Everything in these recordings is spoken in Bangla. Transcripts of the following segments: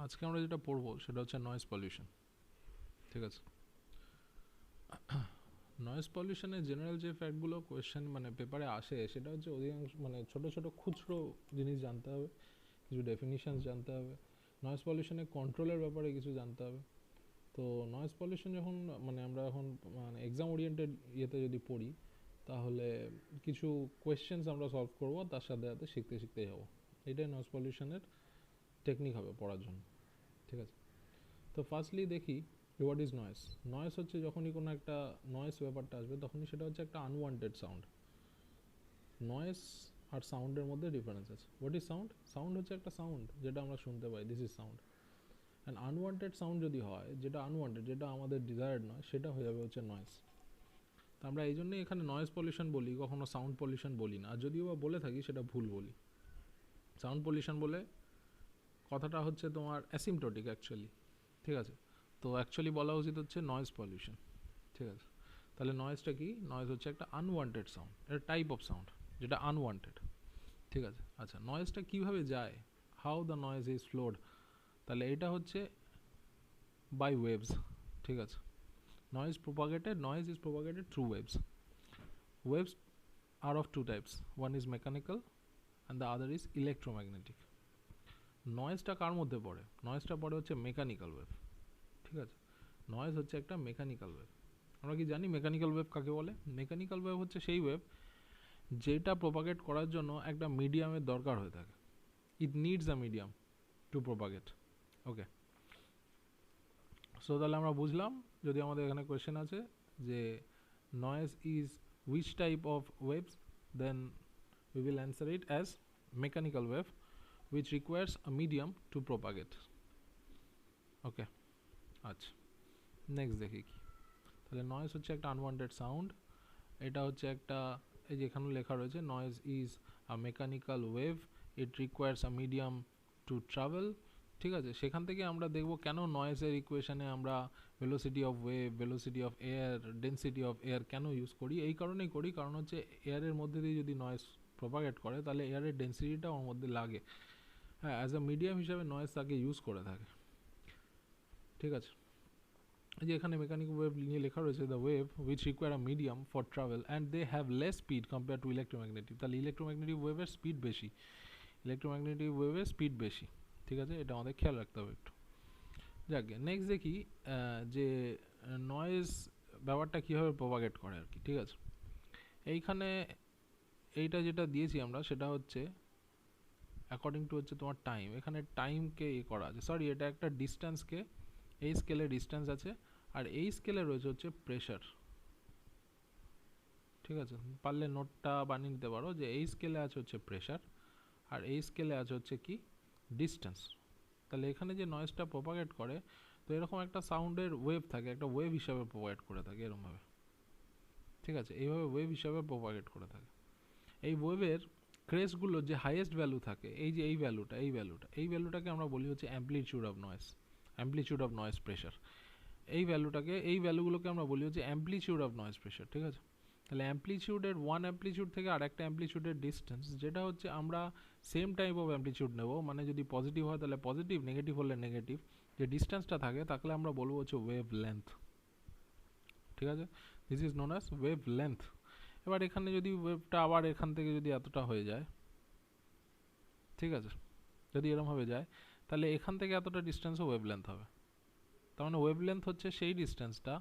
আজকে আমরা যেটা পড়বো সেটা হচ্ছে নয়েজ পলিউশন। ঠিক আছে, নয়েজ পলিউশনের জেনারেল যে ফ্যাক্টগুলো কোয়েশ্চেন মানে পেপারে আসে সেটা হচ্ছে অধিকাংশ মানে ছোট ছোট খুচরো জিনিস জানতে হবে, কিছু ডেফিনিশনস জানতে হবে, নয়েজ পলিউশনের কন্ট্রোলের ব্যাপারে কিছু জানতে হবে। তো নয়েজ পলিউশন যখন মানে আমরা এখন মানে এক্সাম ওরিয়েন্টেড ইয়েতে যদি পড়ি তাহলে কিছু কোয়েশ্চেন্স আমরা সলভ করব, তার সাথে সাথে শিখতে শিখতে যাবো। এটাই নয়েজ পলিউশনের টেকনিক হবে পড়ার জন্য। ঠিক আছে, তো ফার্স্টলি দেখি হোয়াট ইজ নয়েস। নয়েস হচ্ছে যখনই কোনো একটা নয়েস ব্যাপারটা আসবে তখনই সেটা হচ্ছে একটা আনওয়ান্টেড সাউন্ড। নয়েস আর সাউন্ডের মধ্যে ডিফারেন্স আছে। What is sound? সাউন্ড হচ্ছে একটা সাউন্ড যেটা আমরা শুনতে পাই, this is sound. And unwanted sound যদি হয়, যেটা আনওয়ান্টেড, যেটা আমাদের ডিজায়ার্ড নয়, সেটা হয়ে যাবে হচ্ছে নয়েস। তো আমরা এই জন্যই এখানে নয়েজ পলিউশন বলি, কখনো সাউন্ড পলিউশন বলি না। আর যদিও বা বলে থাকি সেটা ভুল বলি। সাউন্ড পলিউশন বলে কথাটা হচ্ছে তোমার অ্যাসিমটোটিক অ্যাকচুয়ালি। ঠিক আছে, তো অ্যাকচুয়ালি বলা উচিত হচ্ছে নয়েজ পলিউশন। ঠিক আছে, তাহলে নয়েজটা কি? নয়েজ হচ্ছে একটা আনওয়ান্টেড সাউন্ড, এটা টাইপ অফ সাউন্ড যেটা আনওয়ান্টেড। ঠিক আছে, আচ্ছা নয়েজটা কীভাবে যায়, how the noise is flowed, তাহলে এটা হচ্ছে বাই ওয়েভস। ঠিক আছে, noise is propagated through waves. Waves are of two types, one is mechanical and the other is electromagnetic. নয়েজটা কার মধ্যে পড়ে? নয়েজটা পড়ে হচ্ছে মেকানিক্যাল ওয়েভ। ঠিক আছে, নয়েজ হচ্ছে একটা মেকানিক্যাল ওয়েভ। আমরা কি জানি মেকানিক্যাল ওয়েভ কাকে বলে? মেকানিক্যাল ওয়েভ হচ্ছে সেই ওয়েভ যেটা প্রোপাগেট করার জন্য একটা মিডিয়ামের দরকার হয়ে থাকে। It needs a medium to propagate. Okay, so তাহলে আমরা বুঝলাম, যদি আমাদের এখানে কোয়েশ্চেন আছে যে noise is which type of waves, then we will answer it as mechanical wave which requires a medium to propagate. Okay, আচ্ছা নেক্সট দেখি কি। তাহলে নয়েজ হচ্ছে একটা আনওয়ান্টেড সাউন্ড। এটা হচ্ছে একটা, এই যে এখানে লেখা রয়েছে noise is a mechanical wave, it requires a medium to travel. ঠিক আছে, সেখান থেকে আমরা দেখব কেন নয়েজের ইকুয়েশনে আমরা velocity of wave, velocity of air, density of air কেন ইউজ করি। এই কারণেই করি, কারণ হচ্ছে এয়ারের মধ্যে দিয়ে যদি নয়েজ প্রপাগেট করে তাহলে এয়ারের ডেন্সিটিটা ওর মধ্যে লাগে। হ্যাঁ, অ্যাজ আ মিডিয়াম হিসাবে নয়েজ তাকে ইউজ করে থাকে। ঠিক আছে, যে এখানে মেকানিক্যাল ওয়েভ নিয়ে লেখা রয়েছে the wave which require a medium for travel and they have less speed compare to electromagnetic. তাহলে ইলেকট্রোম্যাগনেটিক ওয়েভের স্পিড বেশি, ইলেকট্রোম্যাগনেটিক ওয়েভের স্পিড বেশি। ঠিক আছে, এটা আমাদের খেয়াল রাখতে হবে একটু। যাকে নেক্সট দেখি যে নয়েজ ব্যাপারটা কীভাবে প্রপাগেট করে আর কি। ঠিক আছে, এইখানে এইটা যেটা দিয়েছি আমরা সেটা হচ্ছে অ্যাকর্ডিং টু হচ্ছে তোমার টাইম। এখানে টাইমকে করা আছে, সরি এটা একটা ডিস্ট্যান্সকে, এই স্কেলে ডিস্ট্যান্স আছে আর এই স্কেলে রয়েছে হচ্ছে প্রেশার। ঠিক আছে, পারলে নোটটা বানিয়ে নিতে পারো যে এই স্কেলে আছে হচ্ছে প্রেশার আর এই স্কেলে আছে হচ্ছে কি ডিস্টেন্স। তাহলে এখানে যে নয়েজটা প্রপাগেট করে, তো এরকম একটা সাউন্ডের ওয়েভ থাকে, একটা ওয়েভ হিসাবে প্রপাগেট করে থাকে এরকমভাবে। ঠিক আছে, এইভাবে ওয়েভ হিসাবে প্রপাগেট করে থাকে। এই ওয়েভের ক্রেস্টগুলো যে হাইয়েস্ট ভ্যালু থাকে, এই যে এই ভ্যালুটাকে আমরা বলি হচ্ছে amplitude of noise, amplitude of noise pressure. এই ভ্যালুগুলোকে আমরা বলি হচ্ছে অ্যাম্পলিটিউড অফ নয়েজ প্রেশার। ঠিক আছে, তাহলে অ্যাম্পলিটিউডের ওয়ান অ্যাম্পলিটিউড থেকে আর একটা অ্যাম্পলিটিউডের ডিস্টেন্স, যেটা হচ্ছে আমরা সেম টাইপ অফ অ্যাম্পলিটিউড নেব, মানে যদি পজিটিভ হয় তাহলে পজিটিভ, নেগেটিভ হলে নেগেটিভ, যে ডিস্টেন্সটা থাকে তাকে আমরা বলবো হচ্ছে ওয়েভ লেন্থ। ঠিক আছে, this is known as wave length. এবার এখানে যদি ওয়েভটা আবার এখান থেকে যদি এতটা হয়ে যায়, ঠিক আছে, যদি এরমভাবে যায় তাহলে এখান থেকে এতটা ডিস্টেন্সও ওয়েভ লেন্থ হবে। তার মানে ওয়েভ লেন্থ হচ্ছে সেই ডিস্টেন্সটা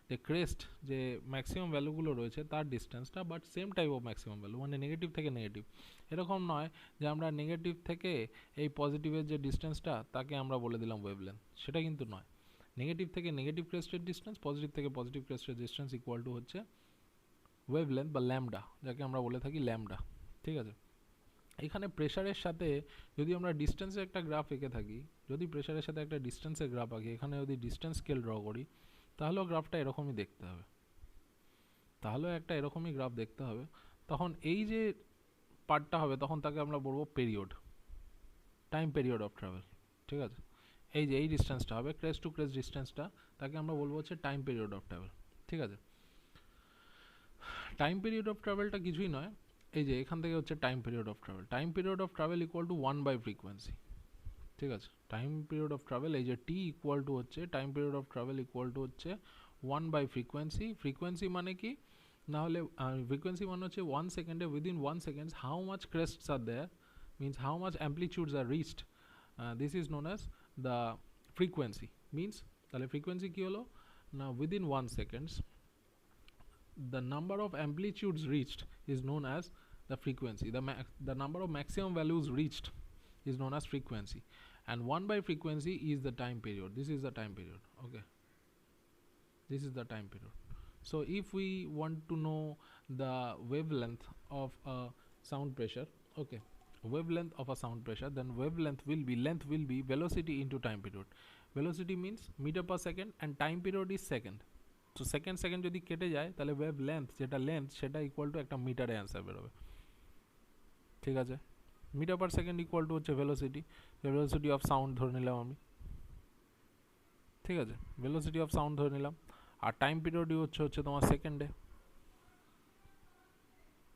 যে ক্রেস্ট যে ম্যাক্সিমাম ভ্যালুগুলো রয়েছে তার ডিস্টেন্সটা, but same type of maximum value, মানে নেগেটিভ থেকে নেগেটিভ। এরকম নয় যে আমরা নেগেটিভ থেকে এই পজিটিভের যে ডিস্টেন্সটা তাকে আমরা বলে দিলাম ওয়েভ লেন্থ, সেটা কিন্তু নয়। নেগেটিভ থেকে নেগেটিভ ক্রেস্টের ডিস্টেন্স, পজিটিভ থেকে পজিটিভ ক্রেস্টের ডিস্টেন্স ইকুয়াল টু হচ্ছে ওয়েভ লেন্থ বা ল্যামডা, যাকে আমরা বলে থাকি ল্যামডা। ঠিক আছে, এখানে প্রেশারের সাথে যদি আমরা ডিস্টেন্সের একটা গ্রাফ এঁকে থাকি, যদি প্রেশারের সাথে একটা ডিস্টেন্সের গ্রাফ আঁকি, এখানে যদি ডিস্টেন্স স্কেল ড্র করি, তাহলেও গ্রাফটা এরকমই দেখতে হবে, তাহলেও একটা এরকমই গ্রাফ দেখতে হবে। তখন এই যে পার্টটা হবে তখন তাকে আমরা বলবো period, time period of travel. ঠিক আছে, এই যে এই ডিস্টেন্সটা হবে ক্রেস্ট টু ক্রেস্ট ডিস্টেন্সটা, তাকে আমরা বলবো হচ্ছে টাইম পিরিয়ড অফ ট্রাভেল। ঠিক আছে, টাইম পিরিয়ড অফ ট্রাভেলটা কিছুই নয়, এই যে এখান থেকে হচ্ছে time period of travel. Time period of travel equal to 1/ফ্রিকোয়েন্সি। ঠিক ঠিক আছে, টাইম পিরিয়ড অফ ট্রাভেল এই যে টি ইকুয়াল টু হচ্ছে time period of travel equal to হচ্ছে 1/frequency। ফ্রিকোয়েন্সি মানে কি, না হলে ফ্রিকোয়েন্সি মানে হচ্ছে 1 সেকেন্ডে within 1 second how much crests are there, means how much amplitudes are reached, this is known as the frequency। means তাহলে frequency কি হলো না, within 1 seconds the number of amplitudes reached is known as the frequency, the number of maximum values reached is known as frequency, and 1/frequency is the time period, this is the time period, okay, this is the time period. So if we want to know the wavelength of a sound pressure, okay, wavelength of a sound pressure, then wavelength will be, length will be velocity into time period। velocity means meter per second and time period is second, so second যদি কেটে যায় তাহলে ওয়েভ লেন্থ যেটা লেন্থ সেটা ইকুয়াল টু একটা মিটারে অ্যান্সার বেরোবে, ঠিক আছে। Metre per second equal to হচ্ছে ভেলোসিটি অফ সাউন্ড ধরে নিলাম আমি, ঠিক আছে, ভেলোসিটি অফ সাউন্ড ধরে নিলাম, আর টাইম পিরিয়ডই হচ্ছে তোমার সেকেন্ডে,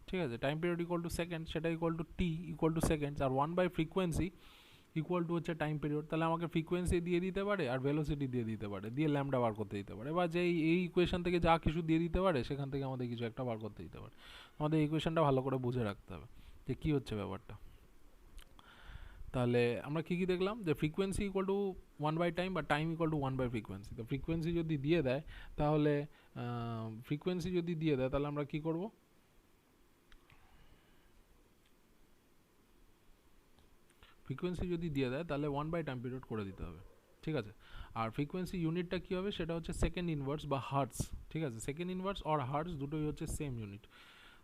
ঠিক আছে। Time period equal to second, সেটা equal to T equal to seconds, আর 1/frequency ইকুয়াল টু হচ্ছে টাইম পিরিয়ড। তাহলে আমাকে ফ্রিকোয়েন্সি দিয়ে দিতে পারে আর ভেলোসিটি দিয়ে দিতে পারে, দিয়ে ল্যামডা বার করতে দিতে পারে, বা যে এই ইকুয়েশন থেকে যা কিছু দিয়ে দিতে পারে সেখান থেকে আমাদের কিছু একটা বার করতে দিতে পারে। আমাদের এই ইকুয়েশনটা ভালো করে বুঝে রাখতে হবে যে কী হচ্ছে ব্যাপারটা। তাহলে আমরা কী দেখলাম, যে ফ্রিকোয়েন্সি ইকুয়াল টু 1/টাইম বা টাইম ইকুয়াল টু 1/frequency। তো ফ্রিকোয়েন্সি যদি দিয়ে দেয় তাহলে আমরা কী করব, ফ্রিকোয়েন্সি যদি দিয়ে দেয় তাহলে 1/টাইম পিরিয়ড করে দিতে হবে, ঠিক আছে। আর ফ্রিকোয়েন্সি ইউনিটটা কী হবে, সেটা হচ্ছে সেকেন্ড ইনভার্স বা হার্টস, ঠিক আছে। সেকেন্ড ইনভার্স অর হার্টস দুটোই হচ্ছে সেম ইউনিট,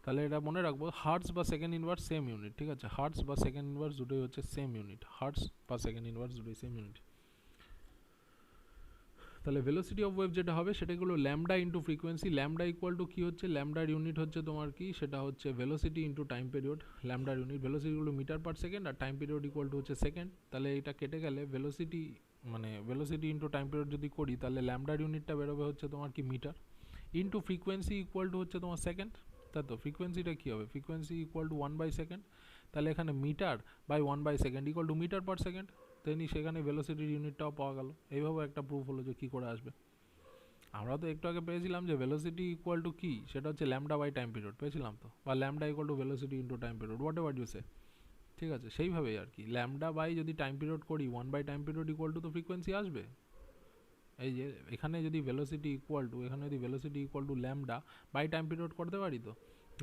তাহলে এটা মনে রাখবো, হার্টস বা সেকেন্ড ইনভার্স সেম ইউনিট, ঠিক আছে। হার্টস বা সেকেন্ড ইনভার্স দুটোই হচ্ছে সেম ইউনিট, হার্টস বা সেকেন্ড ইনভার্স দুটোই সেম ইউনিট। তাহলে ভেলোসিটি অফ ওয়েভ যেটা হবে সেটা হলো lambda into frequency. Lambda equal to কী হচ্ছে, ল্যামডার ইউনিট হচ্ছে তোমার কি, সেটা হচ্ছে ভেলোসিটি ইন্টু টাইম পিরিয়ড। ল্যামডার ইউনিট ভেলোসিটি হলো মিটার পার সেকেন্ড, আর টাইম পিরিয়ড ইকুয়াল টু হচ্ছে সেকেন্ড। তাহলে এটা কেটে গেলে ভেলোসিটি ইন্টু টাইম পিরিয়ড যদি করি তাহলে ল্যামডার ইউনিটটা বেরোবে হচ্ছে তোমার কি metre, into frequency equal to হচ্ছে তোমার সেকেন্ড। তাই তো ফ্রিকোয়েন্সিটা কী হবে, ফ্রিকোয়েন্সি ইকুয়াল টু 1/সেকেন্ড। তাহলে এখানে মিটার বাই 1/সেকেন্ড equal to metre per second, তেমনি সেখানে ভেলোসিটির ইউনিটটাও পাওয়া গেল। এইভাবে একটা প্রুফ হলো যে কী করে আসবে। আমরা তো একটু আগে পেয়েছিলাম যে ভেলোসিটি ইকুয়াল টু কী, সেটা হচ্ছে ল্যামডা বাই টাইম পিরিয়ড পেয়েছিলাম তো, বা lambda equal to velocity into time period, whatever you say, ঠিক আছে। সেইভাবেই আর কি, ল্যামডা বাই যদি টাইম পিরিয়ড করি 1/টাইম পিরিয়ড ইকুয়াল টু তো ফ্রিকোয়েন্সি আসবে। এই যে এখানে যদি velocity equal to lambda by time period করতে পারি, তো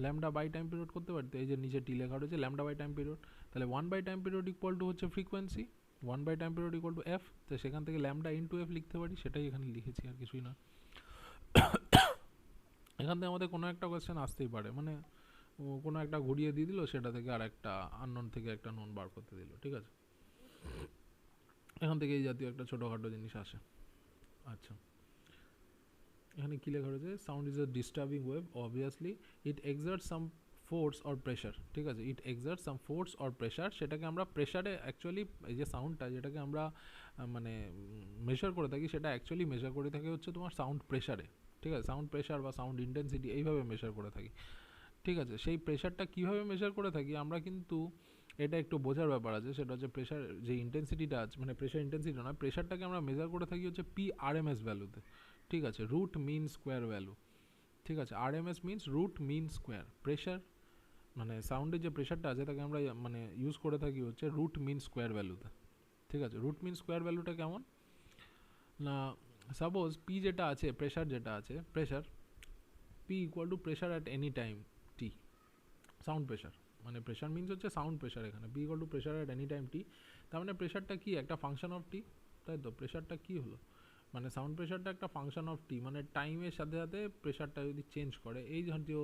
ল্যামডা বাই টাইম পিরিয়ড করতে পারি, তো এই যে নিচে টি লেখা রয়েছে ল্যামডা বাই টাইম পিরিয়ড, তাহলে 1/টাইম পিরিয়ড ইকুয়াল টু হচ্ছে ফ্রিকোয়েন্সি, 1/টাইম পিরিয়ড ইকুয়াল টু এফ, তো সেখান থেকে ল্যামডা ইন্টু এফ লিখতে পারি, সেটাই এখানে লিখেছি আর কিছুই না। এখান থেকে আমাদের কোনো একটা কোয়েশ্চেন আসতেই পারে, মানে কোনো একটা ঘুরিয়ে দিয়ে দিল, সেটা থেকে আর একটা আননোন থেকে একটা নোন বার করতে দিল, ঠিক আছে। এখান থেকে এই জাতীয় একটা ছোটোখাটো জিনিস আসে। আচ্ছা, এখানে কী লেখা রয়েছে, sound is a disturbing wave, obviously it exert some force or pressure, ঠিক আছে। It exert some force or pressure, সেটাকে আমরা প্রেশারে অ্যাকচুয়ালি, এই যে সাউন্ডটা যেটাকে আমরা মানে মেজার করে থাকি, সেটা অ্যাকচুয়ালি মেজার করে থাকি হচ্ছে তোমার সাউন্ড প্রেশারে, ঠিক আছে। সাউন্ড প্রেশার বা সাউন্ড ইন্টেন্সিটি এইভাবে মেজার করে থাকি, ঠিক আছে। সেই প্রেশারটা কীভাবে মেজার করে থাকি আমরা, কিন্তু এটা একটু বোঝার ব্যাপার আছে, সেটা হচ্ছে প্রেশার যে ইন্টেন্সিটিটা আছে, মানে প্রেশার ইন্টেন্সিটি নয়, প্রেশারটাকে আমরা মেজার করে থাকি হচ্ছে PRMS ভ্যালুতে, ঠিক আছে, রুট মিন স্কোয়ার ভ্যালু, ঠিক আছে। RMS means root mean square. Pressure মানে সাউন্ডের যে প্রেশারটা আছে তাকে আমরা মানে ইউজ করে থাকি হচ্ছে রুট মিন স্কোয়ার ভ্যালুতে, ঠিক আছে। রুট মিন স্কোয়ার ভ্যালুটা কেমন না, সাপোজ পি যেটা আছে, প্রেশার যেটা আছে, pressure P equal to pressure at any time T, sound pressure, মানে প্রেশার মিনস হচ্ছে সাউন্ড প্রেশার, এখানে P equal to pressure at any time T, তার মানে প্রেশারটা কি একটা ফাংশন অফ টি, তাই তো। প্রেশারটা কি হলো, মানে সাউন্ড প্রেশারটা একটা ফাংশন অফ টি, মানে টাইমের সাথে সাথে প্রেশারটা যদি চেঞ্জ করে, এই জাতীয়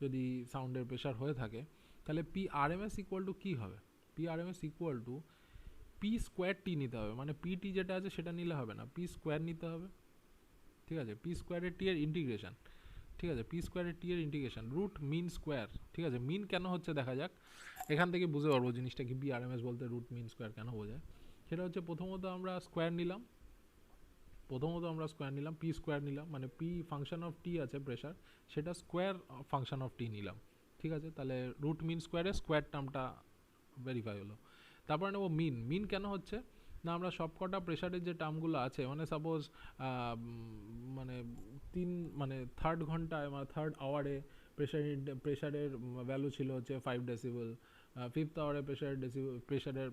যদি সাউন্ডের প্রেশার হয়ে থাকে, তাহলে PRMS ইকুয়াল টু কী হবে, PRMS equal to P square T নিতে হবে, মানে পিটি যেটা আছে সেটা নিলে হবে না, পি স্কোয়ার নিতে হবে, ঠিক আছে। পি স্কোয়ারের টি এর ইন্টিগ্রেশন, ঠিক আছে, পি স্কোয়ারের টি এর ইন্টিগ্রেশন রুট মিন স্কোয়ার, ঠিক আছে। মিন কেন হচ্ছে দেখা যাক, এখান থেকে বুঝতে পারবো জিনিসটা কি, PRMS বলতে রুট মিন স্কোয়ার কেন বোঝায়। সেটা হচ্ছে প্রথমত আমরা স্কোয়ার নিলাম, পি স্কোয়ার নিলাম, মানে পি ফাংশন অফ টি আছে প্রেশার, সেটা স্কোয়ার ফাংশন অফ টি নিলাম, ঠিক আছে। তাহলে রুট মিন স্কোয়ারে স্কোয়ার টার্মটা ভেরিফাই হলো। তারপরে নেবো মিন কেন হচ্ছে, না আমরা সবকটা প্রেশারের যে টার্মগুলো আছে মানে সাপোজ মানে মানে থার্ড ঘন্টায় মানে থার্ড আওয়ারে প্রেশারের ভ্যালু ছিল হচ্ছে 5 ডেসিবেল, ফিফথ আওয়ারে প্রেশারের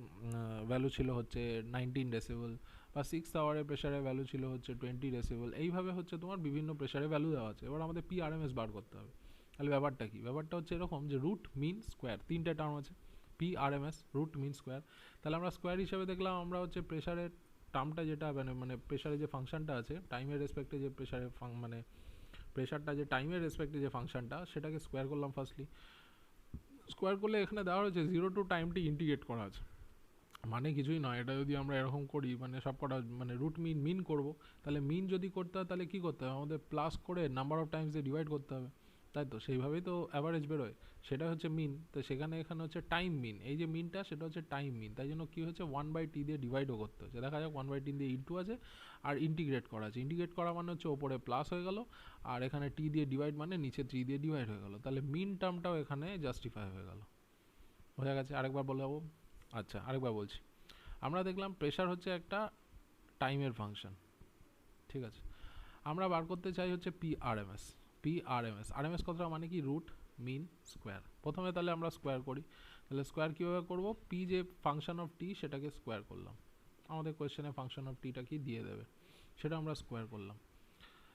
ভ্যালু ছিল হচ্ছে 19 ডেসিবেল, বা সিক্সথ আওয়ারে প্রেশারের ভ্যালু ছিল হচ্ছে 20 ডেসিবেল। এইভাবে হচ্ছে তোমার বিভিন্ন প্রেশারের ভ্যালু দেওয়া আছে। এবার আমাদের PRMS বার করতে হবে। তাহলে ব্যাপারটা কি? ব্যাপারটা হচ্ছে এরকম যে রুট মিন স্কোয়ার, তিনটে টার্ম আছে PRMS রুট মিন স্কোয়ার। তাহলে আমরা স্কোয়ার হিসেবে দেখলাম আমরা হচ্ছে প্রেশারের টার্মটা যেটা মানে প্রেশারের যে ফাংশনটা আছে টাইমের রেসপেক্টে যে প্রেশারের মানে প্রেশারটা যে টাইমের রেসপেক্টে যে ফাংশনটা সেটাকে স্কোয়ার করলাম ফার্স্টলি। স্কোয়ার করলে এখানে দেওয়া হয়েছে 0 টু টাইমটি ইন্টিগ্রেট করা আছে, মানে কিছুই নয়। এটা যদি আমরা এরকম করি মানে সবকটা মানে রুট মিন করব, তাহলে মিন যদি করতে হয় তাহলে কী করতে হবে? আমাদের প্লাস করে নাম্বার অফ টাইমস দিয়ে ডিভাইড করতে হবে, তাই তো? সেইভাবেই তো অ্যাভারেজ বেরোয়, সেটা হচ্ছে মিন। তো সেখানে এখানে হচ্ছে টাইম মিন, এই যে মিনটা সেটা হচ্ছে টাইম মিন, তাই জন্য কী হচ্ছে 1/t দিয়ে ডিভাইডও করতে হচ্ছে। দেখা যাক 1/t দিয়ে ইন্টু আছে আর ইন্টিগ্রেট করা আছে। ইন্টিগ্রেট করা মানে হচ্ছে ওপরে প্লাস হয়ে গেল আর এখানে টি দিয়ে ডিভাইড মানে নিচে 3 দিয়ে ডিভাইড হয়ে গেল, তাহলে মিন টার্মটাও এখানে জাস্টিফাই হয়ে গেল। বোঝা গেছে? আরেকবার বলে যাবো? আচ্ছা আরেকবার বলছি। আমরা দেখলাম প্রেশার হচ্ছে একটা টাইমের ফাংশন, ঠিক আছে? আমরা বার করতে চাই হচ্ছে PRMS। আরএমএস কথাটা মানে কি? Root mean square. প্রথমে তাহলে আমরা স্কোয়ার করি। তাহলে স্কোয়ার কীভাবে করব? পি যে ফাংশন অফ টি সেটাকে স্কোয়ার করলাম। আমাদের কোয়েশ্চেনে ফাংশন অফ টিটা কি দিয়ে দেবে সেটা আমরা স্কোয়ার করলাম।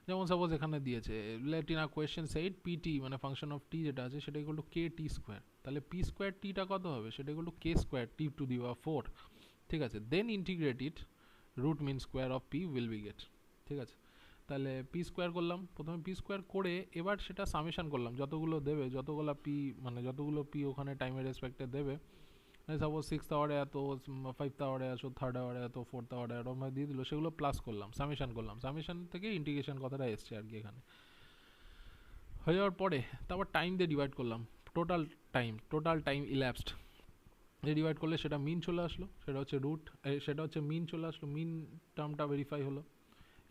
যেমন সাপোজ এখানে দিয়েছে let in a question said PT মানে ফাংশন অফ টি যেটা আছে সেটা ইকুয়াল টু KT স্কোয়ার। তাহলে পি স্কোয়ার টিটা কত হবে? সেটা equal to K square T to the power 4, ঠিক আছে? Then integrate it, root mean square of P will be get, ঠিক আছে? তাহলে পি স্কোয়ার করলাম, প্রথমে পি স্কোয়ার করে এবার সেটা সামেশন করলাম, যতগুলো দেবে যতগুলো পি মানে যতগুলো পি ওখানে টাইমের রেসপেক্টে দেবে, সাপোজ সিক্সথ আওয়ারে এত, ফাইভথ আওয়ারে এত, থার্ড আওয়ারে এত, ফোর্থ আওয়ারে এরকম দিয়ে দিল, সেগুলো প্লাস করলাম, সামেশন করলাম, সামেশন থেকে ইন্টিগ্রেশন কথাটা এসছে আর কি এখানে। হয়ে যাওয়ার পরে তারপর টাইম দিয়ে ডিভাইড করলাম, টোটাল টাইম ইল্যাপসড দিয়ে ডিভাইড করলে সেটা মিন চলে আসলো, সেটা হচ্ছে রুট, সেটা হচ্ছে মিন চলে আসলো, মিন টার্মটা ভেরিফাই হলো।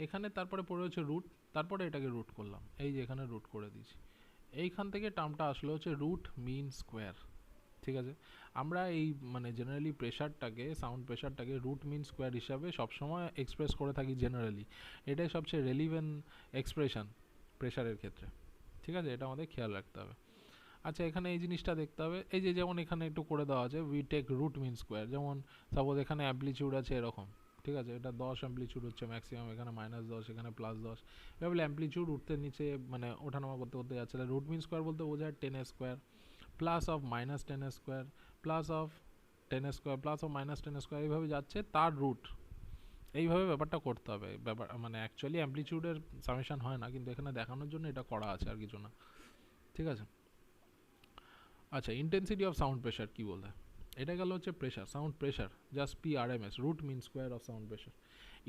এখানে তারপরে পড়ে হচ্ছে রুট, তারপরে এটাকে রুট করলাম, এই যে এখানে রুট করে দিয়েছি, এইখান থেকে টার্মটা আসলো হচ্ছে রুট মিন স্কোয়ার, ঠিক আছে? আমরা এই মানে জেনারেলি প্রেশারটাকে সাউন্ড প্রেশারটাকে রুট মিন স্কোয়ার হিসাবে সবসময় এক্সপ্রেস করে থাকি জেনারেলি, এটাই সবচেয়ে রেলিভেন্ট এক্সপ্রেশন প্রেশারের ক্ষেত্রে, ঠিক আছে? এটা আমাদের খেয়াল রাখতে হবে। আচ্ছা এখানে এই জিনিসটা দেখতে হবে, এই যে যেমন এখানে একটু করে দেওয়া আছে we take root mean square, যেমন সাপোজ এখানে অ্যাম্পলিটিউড আছে এরকম, ঠিক আছে? এটা 10 অ্যাম্পলিটিউড হচ্ছে ম্যাক্সিমাম, এখানে -10 এখানে +10, এভাবে অ্যাম্পলিটিউড উঠতে নিচে মানে ওঠানামা করতে করতে যাচ্ছে। তাহলে রুট মিন স্কোয়ার বলতে বোঝায় 10 square plus of -10 square plus of 10 square plus of -10 square, এইভাবে যাচ্ছে তার রুট, এইভাবে ব্যাপারটা করতে হবে। ব্যাপার মানে অ্যাকচুয়ালি অ্যাম্পলিটিউডের সামেশন হয় না, কিন্তু এখানে দেখানোর জন্য এটা করা আছে আর কিছু না, ঠিক আছে? আচ্ছা ইন্টেন্সিটি অফ সাউন্ড প্রেশার কী বলতে? এটা গেল হচ্ছে pressure, sound pressure just PRMS root mean square of sound pressure.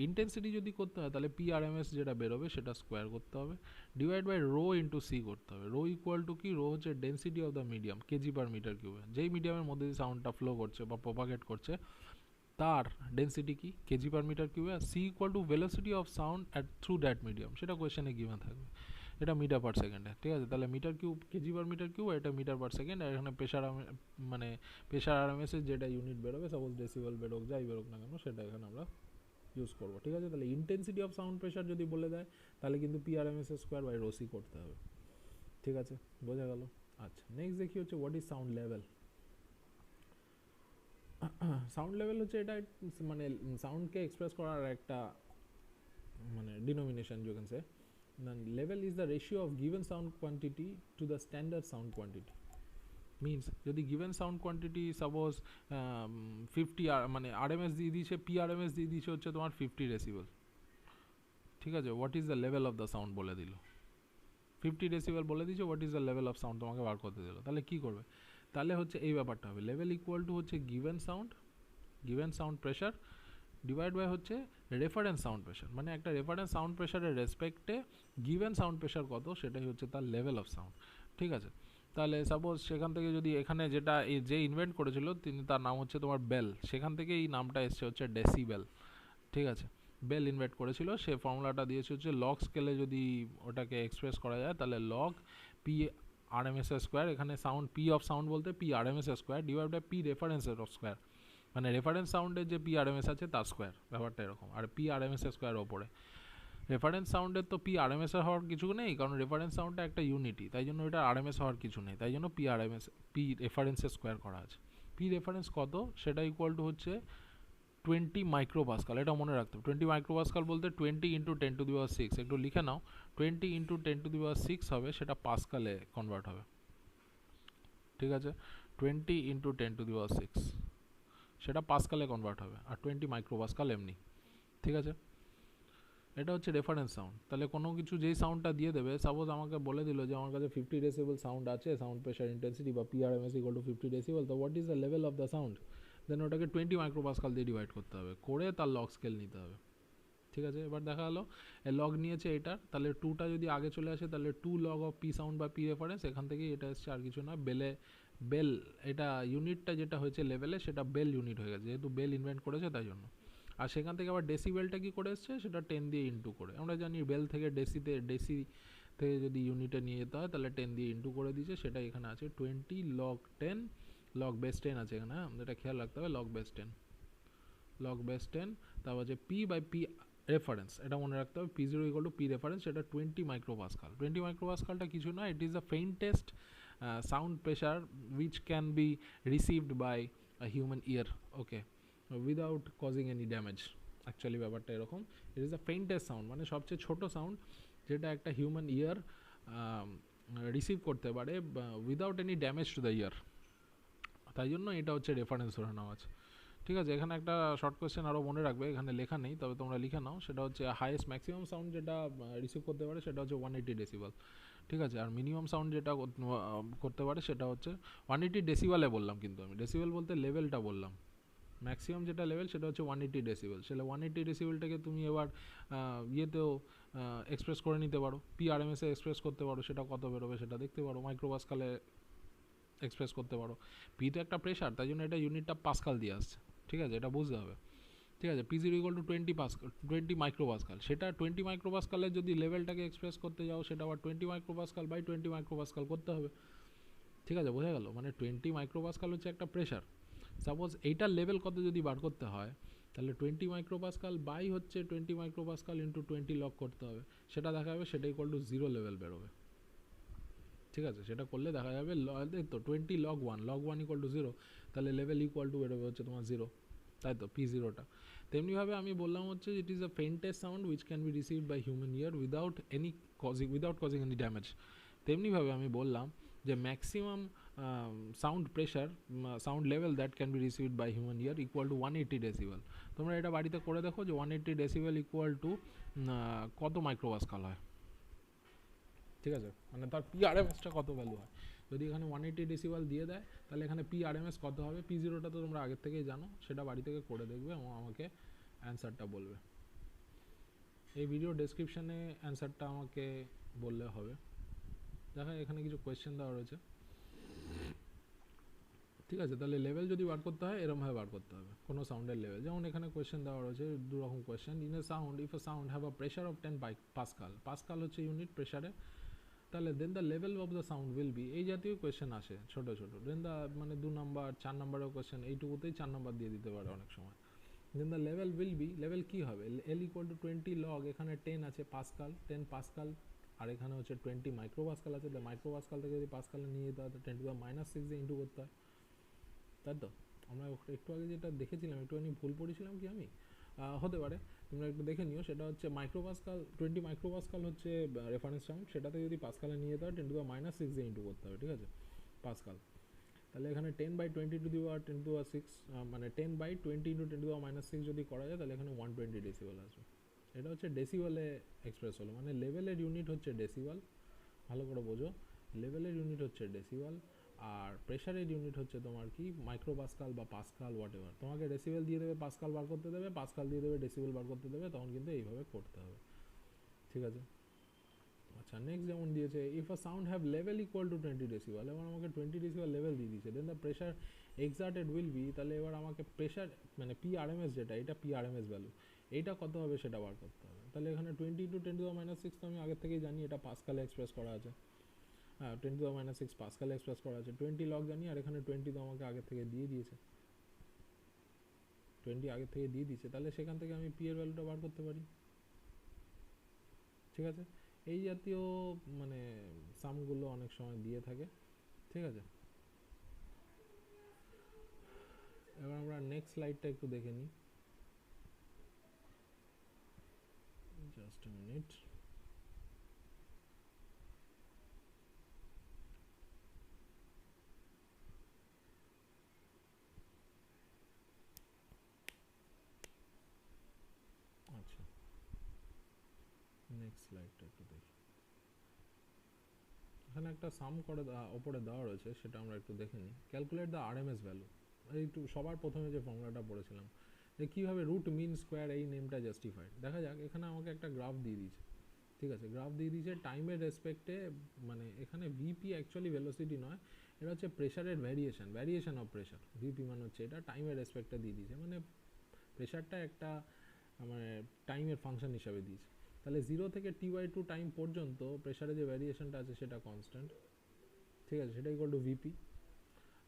Intensity যদি করতে হয় তাহলে PRMS যেটা বেরোবে সেটা স্কোয়ার করতে হবে, divide by rho into c করতে হবে। রো ইকুয়াল টু কি? রো হচ্ছে density of the medium kg/m3। যেই মিডিয়ামের মধ্যে দিয়ে সাউন্ডটা ফ্লো করছে বা প্রপাগেট করছে তার ডেন্সিটি কি? kg/m3। আর c equal to velocity of sound at through that medium, সেটা কোয়েশ্চেনে গিভেন থাকবে, এটা মিটার পার সেকেন্ডে, ঠিক আছে? তাহলে মিটার কিউব kg/m3, এটা মিটার পার সেকেন্ড, আর এখানে প্রেশার মানে প্রেশার আরএমএসের যেটা ইউনিট বেরোবে সাপোজ ডেসিবেল বেরোক যাই বেরোক না কেন সেটা এখানে আমরা ইউজ করবো, ঠিক আছে? তাহলে ইন্টেন্সিটি অফ সাউন্ড প্রেশার যদি বলে দেয় তাহলে কিন্তু PRMS square by rho c করতে হবে, ঠিক আছে? বোঝা গেল? আচ্ছা নেক্সট দেখি হচ্ছে what is sound level. Sound level হচ্ছে এটা মানে সাউন্ডকে এক্সপ্রেস করার একটা মানে denomination you can say. Level is the ratio of given sound quantity to the standard sound quantity. Means যদি given sound quantity suppose 50 মানে RMS দিয়ে দিয়েছে, PRMS দিয়ে দিয়েছে হচ্ছে তোমার 50 ডেসিবেল, ঠিক আছে? What is the level of the sound বলে দিল, 50 ডেসিবেল বলে দিয়েছে, what is the level of sound তোমাকে বার করতে দিল, তাহলে কি করবে? তাহলে হচ্ছে এই ব্যাপারটা হবে লেভেল ইকুয়াল টু হচ্ছে given sound pressure divide by হচ্ছে রেফারেন্স সাউন্ড প্রেশার, মানে একটা রেফারেন্স সাউন্ড প্রেশারের রেসপেক্টে গিভেন সাউন্ড প্রেশার কত সেটাই হচ্ছে তার লেভেল অফ সাউন্ড, ঠিক আছে? তাহলে সাপোজ সেখান থেকে যদি এখানে যেটা যে ইনভেন্ট করেছিল তিনি তার নাম হচ্ছে তোমার বেল, সেখান থেকে এই নামটা এসছে হচ্ছে ডেসিবেল, ঠিক আছে? বেল ইনভেন্ট করেছিল, সে ফর্মুলাটা দিয়েছে হচ্ছে লগ স্কেলে যদি ওটাকে এক্সপ্রেস করা যায় তাহলে লগ PRMS স্কোয়ার, এখানে সাউন্ড পি অফ সাউন্ড বলতে PRMS square divide by p reference of square, মানে রেফারেন্স সাউন্ডের যে পি আর এম এস আছে তার স্কোয়ার, ব্যাপারটা এরকম। আর পি আর এম এস এর স্কোয়ার ওপরে রেফারেন্স সাউন্ডের তো পি আর এম এস হওয়ার কিছু নেই, কারণ রেফারেন্স সাউন্ডটা একটা ইউনিটি, তাই জন্য এটা আর এম এস হওয়ার কিছু নেই, তাই জন্য p r m s p রেফারেন্সের স্কোয়ার করা আছে। পি রেফারেন্স কত, সেটা ইকুয়াল টু হচ্ছে 20 মাইক্রোপাস্কাল। এটা মনে রাখতে হবে, 20 মাইক্রোপাস্কাল বলতে 20 ইন্টু 10⁶, একটু লিখে নাও, 20 ইন্টু 10⁶ হবে, সেটা পাস্কালে কনভার্ট হবে, ঠিক আছে। 20 ইন্টু 10⁶, সেটা পাস্কালে কনভার্ট হবে, আর 20 মাইক্রোপাস্কাল এমনি, ঠিক আছে। এটা হচ্ছে রেফারেন্স সাউন্ড। তাহলে কোনো কিছু যেই সাউন্ডটা দিয়ে দেবে, সাপোজ আমাকে বলে দিল যে আমার কাছে 50 ডেসিবেল সাউন্ড আছে, সাউন্ড প্রেশার ইন্টেন্সিটি বা পিআরএমএস ইকুয়াল টু 50 ডেসিবেল, তো what is the level of the sound, then ওটাকে 20 মাইক্রোপাস্কাল দিয়ে ডিভাইড করতে হবে, করে তার লগ স্কেল নিতে হবে, ঠিক আছে। এবার দেখা গেলো লগ নিয়েছে এটার, তাহলে 2টা যদি আগে চলে আসে তাহলে 2 লগ অফ পি সাউন্ড বা পি রেফারেন্স, এখান থেকেই এটা এসছে, আর কিছু না। বেল এটা ইউনিটটা যেটা হয়েছে লেভেলে, সেটা বেল ইউনিট হয়ে গেছে, যেহেতু বেল ইনভেন্ট করেছে তাই জন্য। আর সেখান থেকে আবার ডেসিবেলটা কি করে এসছে, সেটা 10 দিয়ে ইন্টু করে। আমরা জানি বেল থেকে ডেসি থেকে যদি ইউনিটে নিয়ে যেতে হয় তাহলে 10 দিয়ে ইন্টু করে দিয়েছে, সেটা এখানে আছে 20 লগ 10, লগ বেস 10 আছে এখানে, এটা খেয়াল রাখতে হবে, লগ বেস 10, লগ বেস 10, তারপর হচ্ছে পি বাই পি রেফারেন্স, এটা মনে রাখতে হবে, P zero equal to P reference, সেটা 20 মাইক্রোপাস্কাল। 20 মাইক্রোপাস্কালটা কিছু না, it is the faintest sound pressure which can be received by a human ear, okay, without causing any damage, actually ব্যাপারটা এরকম। ইট ইজ দ্য ফেইন্টেস্ট সাউন্ড, মানে সবচেয়ে ছোট সাউন্ড যেটা একটা হিউম্যান ইয়ার রিসিভ করতে পারে without any damage to the year, তাই জন্য এটা হচ্ছে রেফারেন্স ধরে নেওয়া আছে, ঠিক আছে। এখানে একটা শর্ট কোয়েশ্চেন আরও মনে রাখবে, এখানে লেখা নেই তবে তোমরা লিখে নাও, সেটা হচ্ছে হাইয়েস্ট ম্যাক্সিমাম সাউন্ড যেটা রিসিভ করতে পারে সেটা হচ্ছে 180 ডেসিবেল, ঠিক আছে। আর মিনিমাম সাউন্ড যেটা করতে পারে সেটা হচ্ছে 180 ডেসিবেলে বললাম, কিন্তু আমি ডেসিবেল বলতে লেভেলটা বললাম, ম্যাক্সিমাম যেটা লেভেল সেটা হচ্ছে 180 ডেসিবেল। সেটা 180 ডেসিবেলটাকে তুমি এবার ইয়েতেও এক্সপ্রেস করে নিতে পারো, পিআরএমএসে এক্সপ্রেস করতে পারো, সেটা কত বেরোবে সেটা দেখতে পারো, মাইক্রোপাস্কালে এক্সপ্রেস করতে পারো। পি তো একটা প্রেশার, তাই জন্য এটা ইউনিটটা পাস্কাল দিয়ে আসছে, ঠিক আছে, এটা বুঝতে হবে, ঠিক আছে। পি জিরো ইকুয়াল টু 20 মাইক্রোপাস্কাল, সেটা 20 মাইক্রোপাস্কালের যদি লেভেলটাকে এক্সপ্রেস করতে যাও, সেটা আবার 20 মাইক্রোপাস্কাল বাই 20 মাইক্রোপাস্কাল করতে হবে, ঠিক আছে, বোঝা গেল। মানে 20 মাইক্রোপাস্কাল হচ্ছে একটা প্রেশার, সাপোজ এইটার লেভেল কত যদি বার করতে হয়, তাহলে 20 মাইক্রোপাস্কাল বাই হচ্ছে 20 মাইক্রোপাস্কাল ইন্টু 20 লক করতে হবে, সেটা দেখা যাবে সেটা ইকুয়াল টু 0 লেভেল বেরোবে, ঠিক আছে। সেটা করলে দেখা যাবে তো 20 লগ 1 ইকুয়াল টু 0, তাহলে লেভেল ইকুয়াল টু বেরোবে হচ্ছে তোমার 0, তাই তো, পি জিরোটা। তেমনিভাবে আমি বললাম হচ্ছে it is a faintest sound which can be received by human ear without causing any damage. তেমনিভাবে আমি বললাম যে maximum sound pressure, sound level that can be received by human ear equal to 180 decibel. তোমরা এটা বাড়িতে করে দেখো যে 180 ডেসিবেল ইকুয়াল টু কত মাইক্রোপাস্কাল হয়, ঠিক আছে, মানে তার পিআরএমএসটা কত ভ্যালু হয়। যদি এখানে 180 ডেসিবেল দিয়ে দেয়, তাহলে এখানে পিআরএমএস কত হবে, পি জিরোটা তো তোমরা আগের থেকেই জানো, সেটা বাড়ি থেকে করে দেখবে এবং আমাকে অ্যান্সারটা বলবে। এই ভিডিও ডেসক্রিপশানে অ্যান্সারটা আমাকে বললে হবে। দেখো এখানে কিছু কোয়েশ্চেন দেওয়া রয়েছে, ঠিক আছে। তাহলে লেভেল যদি বার করতে হয় এরমভাবে বার করতে হবে কোনো সাউন্ডের লেভেল, যেমন এখানে কোয়েশ্চেন দেওয়া রয়েছে দু রকম question. In a sound, if a sound have a pressure of 10 pascal, pascal হচ্ছে ইউনিট প্রেশারে, তাহলে then the level of the sound will be, এই জাতীয় কোয়েশ্চেন আসে ছোটো ছোটো, দেন দ্য মানে 2 নাম্বার 4 নাম্বারের কোয়েশ্চেন, এইটুকুতেই 4 নাম্বার দিয়ে দিতে পারে অনেক সময়। Then the level will be, level কী হবে, এল ইকুয়াল টু 20 লগ, এখানে 10 আছে পাস্কাল, 10 পাস্কাল, আর এখানে হচ্ছে 20 মাইক্রোপাস্কাল আছে, মাইক্রোপাস্কাল থেকে যদি পাস্কালে নিয়ে যেতে হয় তো 10⁻⁶ দিয়ে ইন্টু করতে হয়, তাই তো। আমরা একটু আগে যেটা দেখেছিলাম, একটুখানি ভুল পড়েছিলাম কি আমি, হতে পারে, তোমরা একটু দেখে নিও। সেটা হচ্ছে মাইক্রোপাস্কাল, 20 মাইক্রোপাস্কাল হচ্ছে রেফারেন্স সাউন্ড, সেটাতে যদি পাস্কালে নিয়ে যেতে হয় 10⁻⁶ দিয়ে ইন্টু করতে হবে, ঠিক আছে, পাস্কাল। তাহলে এখানে 10/20⁻⁶, মানে 10/20 ইন্টু 10⁻⁶ যদি করা যায় তাহলে এখানে 120 ডেসিবেল আসবে। এটা হচ্ছে ডেসিবেলে এক্সপ্রেস হলো, মানে লেভেলের ইউনিট হচ্ছে ডেসিবেল, ভালো করে বোঝো, লেভেলের ইউনিট হচ্ছে ডেসিবেল, আর প্রেশারের ইউনিট হচ্ছে তোমার কি মাইক্রোপাস্কাল বা পাস্কাল হোয়াট এভার। তোমাকে ডেসিবেল দিয়ে দেবে, পাস্কাল বার করতে দেবে, পাস্কাল দিয়ে দেবে, ডেসিবেল বার করতে দেবে, তখন কিন্তু এইভাবে করতে হবে, ঠিক আছে। আচ্ছা, নেক্সট যেমন দিয়েছে, if a sound have level equal to 20 decibel, এবার আমাকে 20 ডেসিবেল লেভেল দিয়ে দিয়েছে, then the pressure exerted will be, তাহলে এবার আমাকে প্রেশার মানে পিআরএমএস যেটা, এটা পিআরএমএস ভ্যালু, এইটা কত হবে সেটা বার করতে হবে। তাহলে এখানে 20 ইন্টু 10⁻⁶ তো আমি আগের থেকেই জানি, এটা পাস্কালে এক্সপ্রেস করা আছে, হ্যাঁ 10⁻⁶ পাস্কালে এক্সপ্রেস করা আছে, 20 লগ জানি, আর এখানে 20 তো আমাকে আগের থেকে দিয়ে দিয়েছে, 20 আগে থেকে দিয়ে দিচ্ছে, তাহলে সেখান থেকে আমি পি এর ভ্যালুটা বার করতে পারি। ঠিক আছে, এই জাতীয় মানে সামগুলো অনেক সময় দিয়ে থাকে। ঠিক আছে, এবার আমরা নেক্সট স্লাইডটা একটু দেখে নিই। Just a minute. আচ্ছা, নেক্সট স্লাইডটা একটু দেখি। এখানে একটা সাম করে ওপরে দেওয়া রয়েছে, সেটা আমরা একটু দেখে নিই। Calculate the RMS value. একটু সবার প্রথমে যে ফর্মুলাটা পড়েছিলাম যে কীভাবে রুট মিন স্কোয়ার এই নেমটা জাস্টিফাইড। দেখা যাক, এখানে আমাকে একটা গ্রাফ দিয়ে দিয়েছে। ঠিক আছে, গ্রাফ দিয়ে দিয়েছে টাইমের রেসপেক্টে, মানে এখানে ভিপি অ্যাকচুয়ালি ভেলোসিটি নয়, এটা হচ্ছে প্রেশারের ভ্যারিয়েশন অফ প্রেশার। ভিপি মানে হচ্ছে এটা টাইমের রেসপেক্টে দিয়ে দিয়েছে, মানে প্রেশারটা একটা মানে টাইমের ফাংশন হিসাবে দিয়েছে। তাহলে 0 থেকে t/2 টাইম পর্যন্ত প্রেশারে যে ভ্যারিয়েশনটা আছে সেটা কনস্ট্যান্ট। ঠিক আছে, সেটা ইকুয়াল টু ভিপি।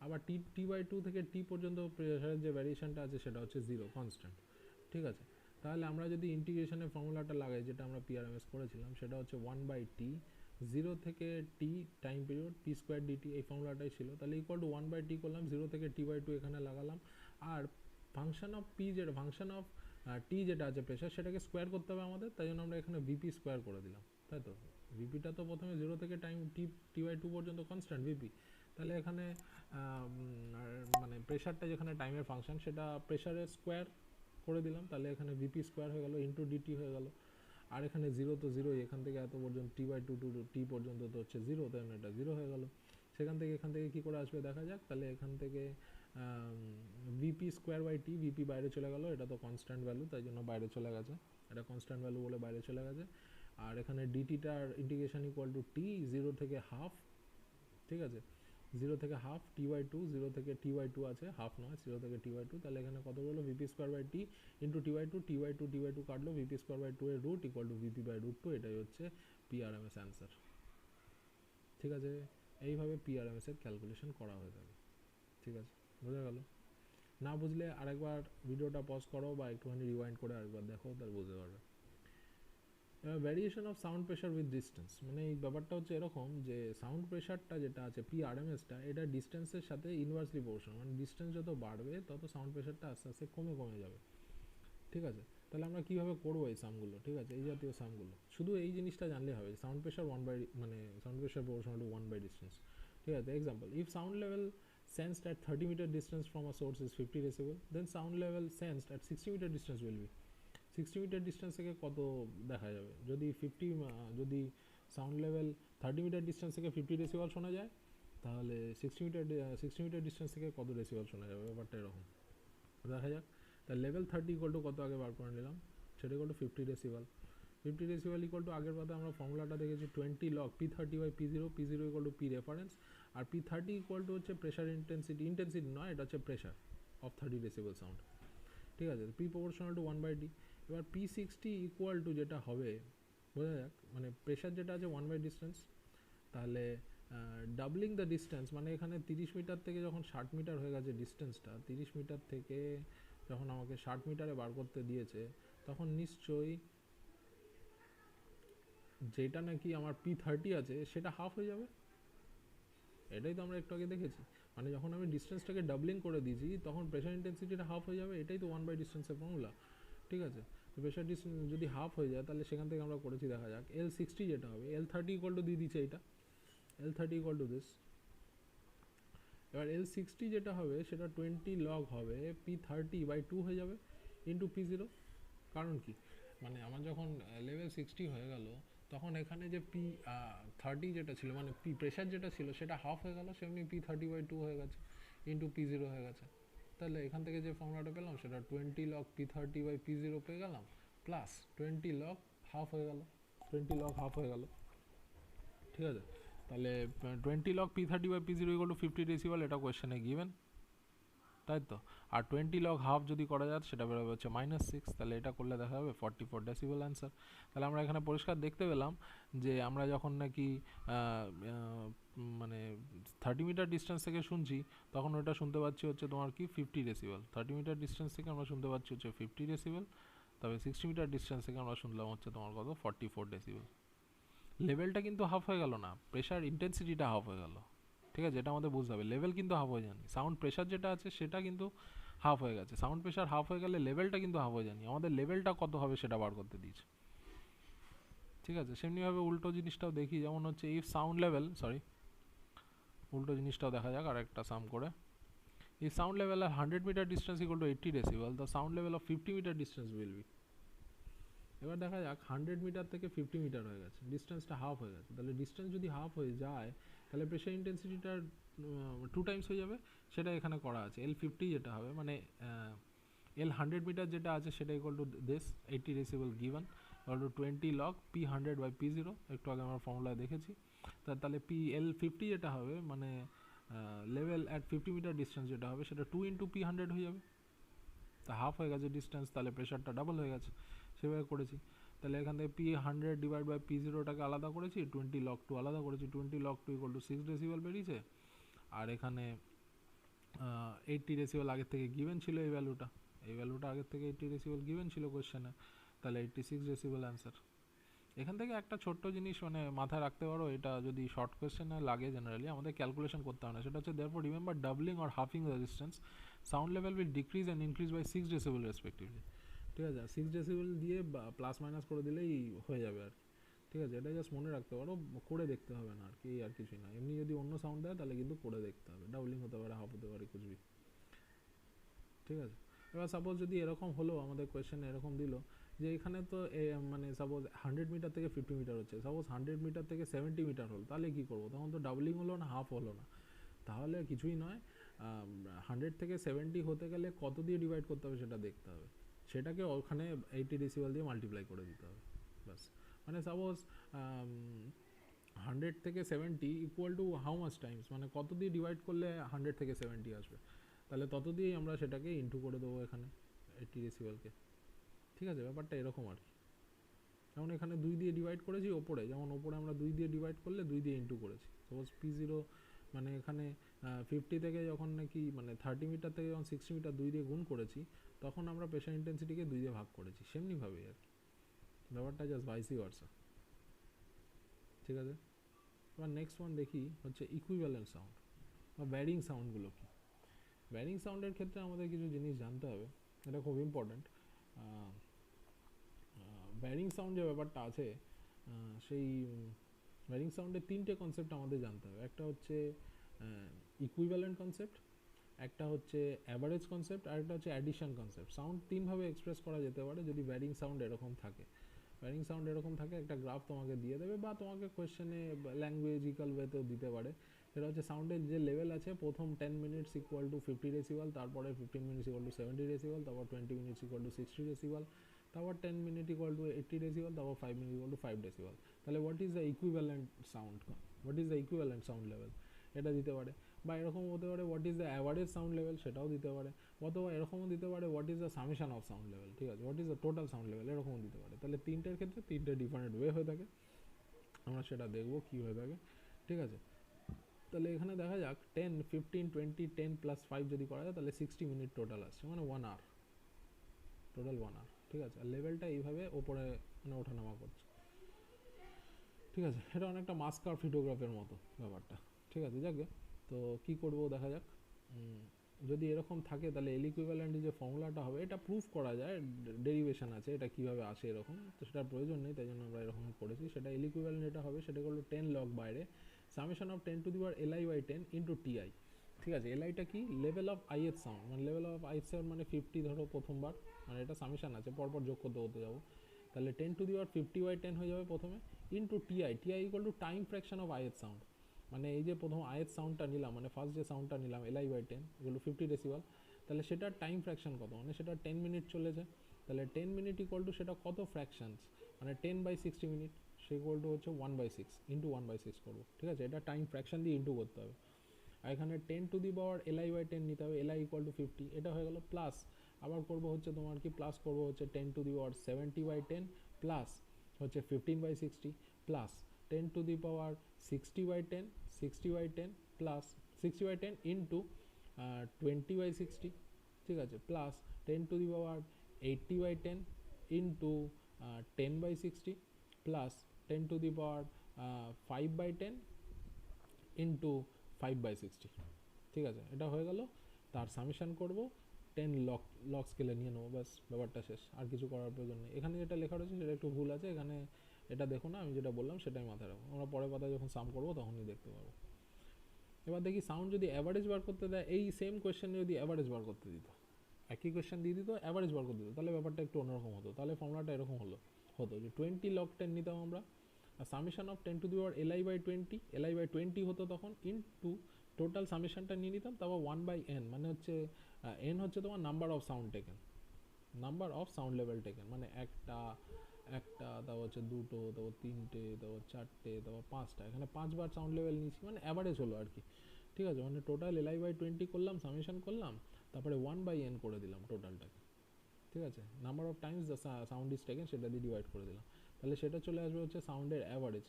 আবার t/2 থেকে t পর্যন্ত প্রেশারের যে ভ্যারিয়েশনটা আছে সেটা হচ্ছে 0 কনস্ট্যান্ট। ঠিক আছে, তাহলে আমরা যদি ইন্টিগ্রেশনের ফর্মুলাটা লাগাই, যেটা আমরা পিআরএমএস করেছিলাম, সেটা হচ্ছে 1/t 0 থেকে t time period p square dt, এই ফর্মুলাটাই ছিল। তাহলে ইকুয়াল টু 1/t করলাম, 0 থেকে t/2 এখানে লাগালাম, আর ফাংশন অফ পি যেটা ফাংশন অফ টি যেটা আছে প্রেশার, সেটাকে স্কোয়ার করতে হবে আমাদের, তাই জন্য আমরা এখানে ভিপি স্কোয়ার করে দিলাম। তাই তো, ভিপিটা তো প্রথমে 0 থেকে টাইম t/2 পর্যন্ত কনস্ট্যান্ট ভিপি, তাহলে এখানে মানে প্রেশারটা যেখানে টাইমের ফাংশন, সেটা প্রেশারের স্কোয়ার করে দিলাম, তাহলে এখানে ভিপি স্কোয়ার হয়ে গেল ইন্টু ডিটি হয়ে গেল। আর এখানে 0 তো 0, এখান থেকে এত পর্যন্ত t/2 টু টি পর্যন্ত তো হচ্ছে 0, তাই এটা 0 হয়ে গেল। সেখান থেকে এখান থেকে কী করে আসবে দেখা যাক। তাহলে এখান থেকে VP square by t, VP বাইরে চলে গেল, এটা তো কনস্ট্যান্ট ভ্যালু, তাই জন্য বাইরে চলে গেছে, এটা কনস্ট্যান্ট ভ্যালু বলে বাইরে চলে গেছে। আর এখানে ডিটিটার ইন্টিগ্রেশন ইকুয়াল টু টি 0 থেকে হাফ। ঠিক আছে, 0 থেকে হাফ t/2, 0 থেকে t/2 আছে, হাফ নয়, 0 থেকে t/2, তাহলে এখানে কত বললো VP square by t into t/2 কাটলো, ভিপি স্কোয়ার বাই 2 এর root equal to VP by root 2, এটাই হচ্ছে পিআরএমএস অ্যান্সার। ঠিক আছে, এইভাবে পিআরএমএস এর ক্যালকুলেশন করা হয়ে থাকে। ঠিক আছে, বোঝা গেল? না বুঝলে আরেকবার ভিডিওটা পজ করো বা একটুখানি রিওয়াইন্ড করে আরেকবার দেখো, তাহলে বুঝতে পারবে। Variation of sound pressure with distance, মানে এই ব্যাপারটা হচ্ছে এরকম যে সাউন্ড প্রেশারটা যেটা আছে পিআরএমএসটা, এটা ডিস্টেন্সের সাথে ইনভার্সলি প্রপোর্শনাল, মানে ডিস্টেন্স যত বাড়বে তত সাউন্ড প্রেশারটা আস্তে আস্তে কমে যাবে। ঠিক আছে, তাহলে আমরা কীভাবে করবো এই সামগুলো? ঠিক আছে, এই জাতীয় সামগুলো শুধু এই জিনিসটা জানলে হবে, সাউন্ড প্রেশার মানে সাউন্ড প্রেশার প্রপোর্শনাল টু 1/ডিস্টেন্স। ঠিক আছে, example, if sound level sensed at 30 meter distance from a source is 50 decibel, then sound level sensed at 60 meter distance will be 60 metre distance থেকে কত দেখা যাবে। যদি যদি সাউন্ড লেভেল 30 মিটার ডিস্টেন্স থেকে 50 ডেসিবেল শোনা যায়, তাহলে 60 মিটার ডিস্টেন্স থেকে কত ডেসিবেল শোনা যাবে, ব্যাপারটা এরকম দেখা যাক। তাহলে লেভেল 30 ইকুয়াল টু কত আগে বার করে নিলাম, সেটা equal to 50 decibel. 50 decibel equal to আগের পাতে আমরা ফর্মুলাটা দেখেছি 20 log p30 by p0, p0 equal to p reference, আর p30 ইকুয়াল টু হচ্ছে প্রেশার ইন্টেন্সিটি নয়, এটা হচ্ছে প্রেশার অফ 30 ডেসিবেল সাউন্ড। ঠিক আছে, p প্রপোর্শনাল টু 1/d। এবার p60 ইকুয়াল টু যেটা হবে বোঝা যাক, মানে প্রেশার যেটা আছে 1/ডিস্টেন্স, তাহলে ডাবলিং দ্য ডিস্টেন্স, মানে এখানে 30 মিটার থেকে যখন 60 মিটার হয়ে গেছে ডিস্টেন্সটা, 30 মিটার থেকে যখন আমাকে 60 মিটারে বার করতে দিয়েছে, তখন নিশ্চয়ই যেটা নাকি আমার p30 আছে সেটা হাফ হয়ে যাবে। এটাই তো আমরা একটু আগে দেখেছি, মানে যখন আমি ডিস্টেন্সটাকে ডাবলিং করে দিয়েছি তখন প্রেশার ইন্টেন্সিটিটা হাফ হয়ে যাবে, এটাই তো 1/ডিস্টেন্সের ফর্মুলা। ঠিক আছে, তো প্রেশার ডিস্টেন্স যদি হাফ হয়ে যায়, তাহলে সেখান থেকে আমরা করেছি দেখা যাক L60 যেটা হবে, L30 ইকুয়াল টু দিয়ে দিচ্ছে এইটা, L30 ইকুয়াল টু দিস। এবার L60 যেটা হবে সেটা 20 লগ হবে p30/2 হয়ে যাবে ইন্টু p0। কারণ কি, মানে আমার যখন লেভেল 60 হয়ে গেল, তখন এখানে যে p30 যেটা ছিল, মানে p প্রেশার যেটা ছিল সেটা হাফ হয়ে গেল, সেমনি p30/2 হয়ে গেছে ইন্টু p0 হয়ে গেছে। তাহলে এখান থেকে যে ফর্মুলাটা পেলাম সেটা 20 লগ p30/p0 পেয়ে গেলাম, প্লাস 20 লগ হাফ হয়ে গেল, 20 লগ হাফ হয়ে গেল। ঠিক আছে, তাহলে 20 log p30/p0 equal to 50 decibel, এটা কোয়েশ্চেনে গিভেন। তাই তো। আর 20 লগ হাফ যদি করা যায় সেটা বেরোবে হচ্ছে -6, তাহলে এটা করলে দেখা যাবে 44 ডেসিবেল অ্যান্সার। তাহলে আমরা এখানে পরিষ্কার দেখতে পেলাম যে আমরা যখন নাকি মানে 30 মিটার ডিস্টেন্স থেকে শুনছি তখন ওটা শুনতে পাচ্ছি হচ্ছে তোমার কি 50 ডেসিবেল। 30 মিটার ডিস্টেন্স থেকে আমরা শুনতে পাচ্ছি হচ্ছে 50 ডেসিবেল, তবে 60 মিটার ডিস্টেন্স থেকে আমরা শুনলাম হচ্ছে তোমার কত 44 ডেসিবেল। লেভেলটা কিন্তু হাফ হয়ে গেল না, প্রেশার ইন্টেন্সিটিটা হাফ হয়ে গেল। ঠিক আছে, এটা আমাদের বুঝতে হবে। লেভেল কিন্তু হাফ হয়ে যায়নি, সাউন্ড প্রেশার যেটা আছে সেটা কিন্তু হাফ হয়ে গেছে। সাউন্ড প্রেশার হাফ হয়ে গেলে লেভেলটা কিন্তু হাফ হয়ে যায়নি, আমাদের লেভেলটা কত হবে সেটা বার করতে দিয়েছে। ঠিক আছে, সেমনিভাবে উল্টো জিনিসটাও দেখি, যেমন হচ্ছে ইফ সাউন্ড লেভেল, সরি উল্টো জিনিসটাও দেখা যাক আর একটা সাম করে। ইফ সাউন্ড লেভেল আর 100 metre distance equal to 80 decibel, the sound level of 50 metre distance will be. এবার দেখা যাক 100 মিটার থেকে 50 মিটার হয়ে গেছে, ডিস্টেন্সটা হাফ হয়ে গেছে। তাহলে ডিস্টেন্স যদি হাফ হয়ে যায় তাহলে প্রেশার ইন্টেন্সিটিটা 2 টাইমস হয়ে যাবে, সেটা এখানে করা আছে। L50 যেটা হবে মানে L100 মিটার যেটা আছে সেটা equal to this 80 decibel given equal to 20 log P100 by P0, একটু আগে আমরা ফর্মুলায় দেখেছি। তাহলে L50 যেটা হবে মানে লেভেল অ্যাট 50 মিটার ডিস্টেন্স যেটা হবে সেটা 2 ইন্টু P100 হয়ে যাবে। তা হাফ হয়ে গেছে ডিস্টেন্স, তাহলে প্রেশারটা ডাবল হয়ে গেছে, সেভাবে করেছি। তাহলে এখান থেকে P100 ডিভাইড বাই P0টাকে আলাদা করেছি, 20 লগ 2 আলাদা করেছি, 20 লগ 2 ইকুয়াল টু 6 ডেসিবেল বেরিয়েছে। আর এখানে 80 ডেসিবেল আগের থেকে গিভেন ছিল, এই ভ্যালুটা আগের থেকে 80 ডেসিবেল গিভেন ছিল কোশ্চেনে, তাহলে 86 ডেসিবেল অ্যান্সার। এখান থেকে একটা ছোট্ট জিনিস মানে মাথায় রাখতে পারো, এটা যদি শর্ট কোয়েশ্চেনে লাগে জেনারেলি আমাদের ক্যালকুলেশন করতে হয় না, সেটা হচ্ছে therefore remember doubling or halving the resistance sound level will decrease and increase by 6 decibel respectively। ঠিক আছে, 6 ডেসিবেল দিয়ে প্লাস মাইনাস করে দিলেই হয়ে যাবে আর কি। ঠিক আছে, এটা জাস্ট মনে রাখতে পারো, করে দেখতে হবে না আর কি, আর কিছুই না। এমনি যদি অন্য সাউন্ড দেয় তাহলে কিন্তু করে দেখতে হবে, ডাবলিং হতে পারে, হাফ হতে পারে, কুছবি। ঠিক আছে, এবার সাপোজ যদি এরকম হলো আমাদের কোয়েশ্চেনে এরকম দিল যে এখানে তো মানে সাপোজ 100 মিটার থেকে 50 মিটার হচ্ছে, সাপোজ 100 মিটার থেকে 70 মিটার হলো, তাহলে কি করবো? তখন তো ডাবলিং হলো না, হাফ হলো না, তাহলে কিছুই নয়। 100 থেকে 70 হতে গেলে কত দিয়ে ডিভাইড করতে হবে সেটা দেখতে হবে, সেটাকে ওখানে 80 ডেসিবেল দিয়ে মাল্টিপ্লাই করে দিতে হবে বাস। মানে সাপোজ 100 থেকে 70 equal to how much Times, মানে কত দিয়ে ডিভাইড করলে 100 থেকে 70 আসবে, তাহলে তত দিয়েই আমরা সেটাকে ইন্টু করে দেবো এখানে 80 ডেসিবেলকে। ঠিক আছে, ব্যাপারটা এরকম আর কি। যেমন এখানে 2 দিয়ে ডিভাইড করেছি ওপরে, যেমন ওপরে আমরা 2 দিয়ে ডিভাইড করলে 2 দিয়ে ইন্টু করেছি। সাপোজ P0 মানে এখানে 50 থেকে যখন নাকি মানে 30 মিটার থেকে যখন 60 মিটার 2 দিয়ে গুণ করেছি, তখন আমরা প্রেশার ইন্টেন্সিটিকে 2 দিয়ে ভাগ করেছি, সেমনিভাবেই আর কি ব্যাপারটা, জাস্ট ভাইসি ভার্সা। ঠিক আছে, এবার নেক্সট ওয়ান দেখি হচ্ছে ইকুইভ্যালেন্ট সাউন্ড বা ভ্যারিং সাউন্ডগুলো কি। ভ্যারিং সাউন্ডের ক্ষেত্রে আমাদের কিছু জিনিস জানতে হবে, এটা খুব ইম্পর্ট্যান্ট। ভ্যারিং সাউন্ড যে ব্যাপারটা আছে, সেই ভ্যারিং সাউন্ডের 3টে কনসেপ্ট আমাদের জানতে হবে। একটা হচ্ছে ইকুইভ্যালেন্ট কনসেপ্ট, একটা হচ্ছে অ্যাভারেজ কনসেপ্ট, আর একটা হচ্ছে অ্যাডিশন কনসেপ্ট। সাউন্ড তিনভাবে এক্সপ্রেস করা যেতে পারে যদি ভ্যারিং সাউন্ড এরকম থাকে। ভ্যারিং সাউন্ড এরকম থাকে, একটা গ্রাফ তোমাকে দিয়ে দেবে বা তোমাকে কোয়েশ্চেনে ল্যাঙ্গুয়েজিক্যাল ওয়েতেও দিতে পারে। সেটা হচ্ছে সাউন্ডের যে লেভেল আছে, প্রথম 10 মিনিটস ইকুয়াল টু 50 ডেসিবেল, তারপরে 15 মিনিটস ইকুয়াল টু 70 ডেসিবেল, তারপর 20 মিনিটস ইকুয়াল টু 60 ডেসিবেল, তারপর 10 মিনিট ইকুয়াল টু 80 ডেসিবেল, তারপর 5 মিনিট ইকুয়াল টু 5 ডেসিবেল। তাহলে what is the equivalent sound, what is the equivalent sound level, এটা দিতে পারে। বা এরকম হতে পারে what is the average sound level, সেটাও দিতে পারে। অথবা এরকমও দিতে পারে what is the summation of sound level. ঠিক আছে, what is the total sound level, এরকমও দিতে পারে। তাহলে তিনটের ক্ষেত্রে তিনটে ডিফারেন্ট ওয়ে হয়ে থাকে, আমরা সেটা দেখবো কী হয়ে থাকে। ঠিক আছে, তাহলে এখানে দেখা যাক 10, 15, 20, 10 প্লাস 5 যদি করা যায় তাহলে 60 মিনিট টোটাল আসছে, মানে 1 আওয়ার, টোটাল 1 আওয়ার। ঠিক আছে, আর লেভেলটা এইভাবে ওপরে মানে ওঠানামা করছে। ঠিক আছে, এটা অনেকটা মাস্কার ফিটোগ্রাফের মতো ব্যাপারটা। ঠিক আছে, যাকে তো কী করবো দেখা যাক। যদি এরকম থাকে তাহলে এল ইকুইভ্যালেন্টের যে ফর্মুলাটা হবে এটা প্রুফ করা যায়, ডেরিভেশন আছে, এটা কীভাবে আসে এরকম, তো সেটার প্রয়োজন নেই, তাই জন্য আমরা এরকম করেছি। সেটা এল ইকুইভ্যালেন্ট যেটা হবে সেটা হলো 10 লগ বাইরে summation of 10 to the power li by 10 into T I. ঠিক আছে, এলআইটা কি, লেভেল অফ আইএথ সাউন্ড, মানে লেভেল অফ আইএথ সাউন্ড মানে 50 ধরো প্রথমবার, মানে এটা সামেশন আছে, পরপর যোগ করতে করতে যাবো। তাহলে 10 টু দি পাওয়ার 50 বাই 10 হয়ে যাবে প্রথমে, into TI, TI equal to time fraction of ith sound. মানে এই যে প্রথম আইএথ সাউন্ডটা নিলাম, মানে ফার্স্ট যে সাউন্ডটা নিলাম li বাই 10 এগুলো 50 ডেসিবেল, তাহলে সেটার টাইম ফ্র্যাকশন কত, মানে সেটা 10 মিনিট চলেছে, তাহলে 10 মিনিট ইকুয়াল টু সেটা কত ফ্র্যাকশনস, মানে 10 বাই 60 মিনিট, সে ইকুয়াল টু হচ্ছে 1/6 ইন্টু 1/6 করবো। ঠিক আছে, এটা টাইম ফ্র্যাকশন দিয়ে ইন্টু করতে হবে। আর এখানে 10 টু দি পাওয়ার li/10 নিতে হবে, li ইকুয়াল টু 50, এটা হয়ে গেল। প্লাস আবার করবো হচ্ছে তোমার কি, প্লাস করবো হচ্ছে 10 টু দি পাওয়ার 70/10 প্লাস হচ্ছে 15/60 plus 10 to the power 60/10 60/10 plus 60/10 into 20/60, ঠিক আছে, plus 10 to the power 80/10 into 10/60 plus 10 to the power 5/10 into 5/60, ঠিক আছে, এটা হয়ে গেল। তার সামেশন করব 10 লগ স্কেলে নিয়ে নেবো, ব্যাস ব্যাপারটা শেষ, আর কিছু করার প্রয়োজন নেই। এখানে যেটা লেখা রয়েছে সেটা একটু ভুল আছে, এখানে এটা দেখো না, আমি যেটা বললাম সেটাই মাথায় রাখবো, আমরা পরের পাতায় যখন সাম করবো তখনই দেখতে পাবো। এবার দেখি সাউন্ড যদি অ্যাভারেজ বার করতে দেয়, এই সেম কোয়েশ্চেন যদি অ্যাভারেজ বার করতে দিত, একই কোয়েশ্চেন দিয়ে দিত, অ্যাভারেজ বার করতে দিত, তাহলে ব্যাপারটা একটু অন্যরকম হতো। তাহলে ফর্মুলাটা এরকম হতো যে 20 log 10 নিতাম আমরা, summation of 10 to the power li/20 হতো তখন, ইনটু টোটাল সামেশনটা নিয়ে নিতাম, তারপর 1/n, মানে হচ্ছে n হচ্ছে তোমার number of sound taken, number of sound level taken, মানে একটা, তারপর হচ্ছে দুটো, তারপর তিনটে, তারপর চারটে, তারপর পাঁচটা, এখানে 5বার সাউন্ড লেভেল নিয়েছি, মানে অ্যাভারেজ হলো আর কি, ঠিক আছে। মানে টোটাল li/20 করলাম, সামেশন করলাম, তারপরে 1/n করে দিলাম টোটালটাকে, ঠিক আছে, number of Times the sound is taken সেটা দিয়ে ডিভাইড করে দিলাম, তাহলে সেটা চলে আসবে হচ্ছে সাউন্ডের অ্যাভারেজ,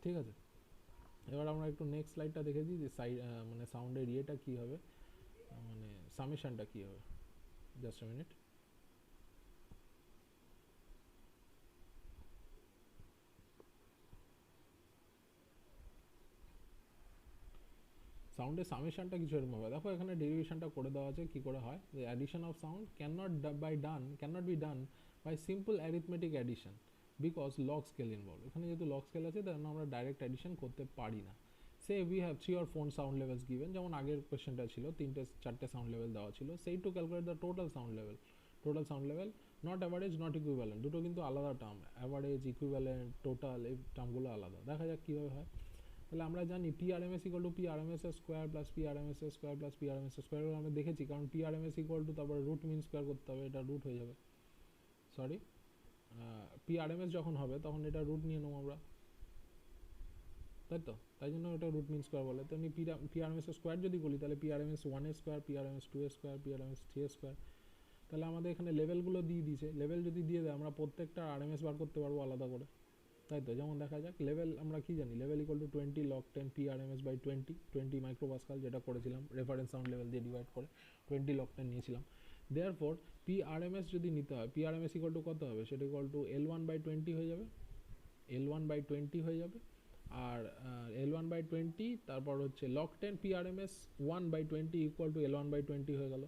ঠিক আছে। এবার আমরা একটু নেক্সট স্লাইডটা দেখে দিই যে মানে সাউন্ডের ইয়েটা কী হবে, মানে সামেশনটা কী হবে, জাস্ট আ মিনিট। সাউন্ডের সামেশনটা কিছু এরকম হবে, দেখো এখানে ডেরিভেশনটা করে দেওয়া আছে কী করে হয়, যে addition of sound cannot be done by simple arithmetic addition because log scale involve. এখানে যেহেতু লগ স্কেল আছে তার জন্য আমরা ডাইরেক্ট অ্যাডিশন করতে পারি না। Say we have 3 or 4 sound levels given, যেমন আগের কোয়েশ্চেনটা ছিল 3-4টে সাউন্ড লেভেল দেওয়া ছিল, সেই to calculate the total sound level, not average not equivalent, দুটো কিন্তু আলাদা টার্ম, অ্যাভারেজ ইকুইভ্যালেন্ট টোটাল এই টার্মগুলো আলাদা। দেখা যাক কীভাবে হয়। তাহলে আমরা জানি PRMS equal two PRMS square plus PRMS square plus PRMS square, আমরা দেখেছি, কারণ PRMS ইকুয়াল টু তারপরে রুট মিন স্কোয়ার করতে হবে, এটা রুট হয়ে যাবে, সরি PRMS যখন হবে তখন এটা রুট নিয়ে নেবো আমরা, তাই তো, তাই জন্য এটা রুট মিন স্কোয়ার বলে। তেমনি PRMS স্কোয়ার যদি বলি তাহলে PRMS 1 এর স্কোয়ার, PRMS 2 এর স্কোয়ার, PRMS 3 এর স্কোয়ার। তাহলে আমাদের এখানে লেভেলগুলো দিয়ে দিয়েছে, লেভেল যদি দিয়ে দেয় আমরা প্রত্যেকটা RMS বার করতে পারবো আলাদা করে, তাই তো। যেমন দেখা যাক লেভেল আমরা কি জানি, level equal to 20 log 10 PRMS/20 মাইক্রোপাস্কাল, যেটা করেছিলাম রেফারেন্স সাউন্ড লেভেল দিয়ে ডিভাইড করে 20 log 10 নিয়েছিলাম। দেয়ারফর PRMS যদি নিতে হয়, PRMS ইকুয়াল টু কত হবে, সেটা ইকুয়াল টু L1/20 হয়ে যাবে, L1/20 হয়ে যাবে। আর L1/20 তারপর হচ্ছে log 10 PRMS 1/20 equal to L1/20 হয়ে গেল।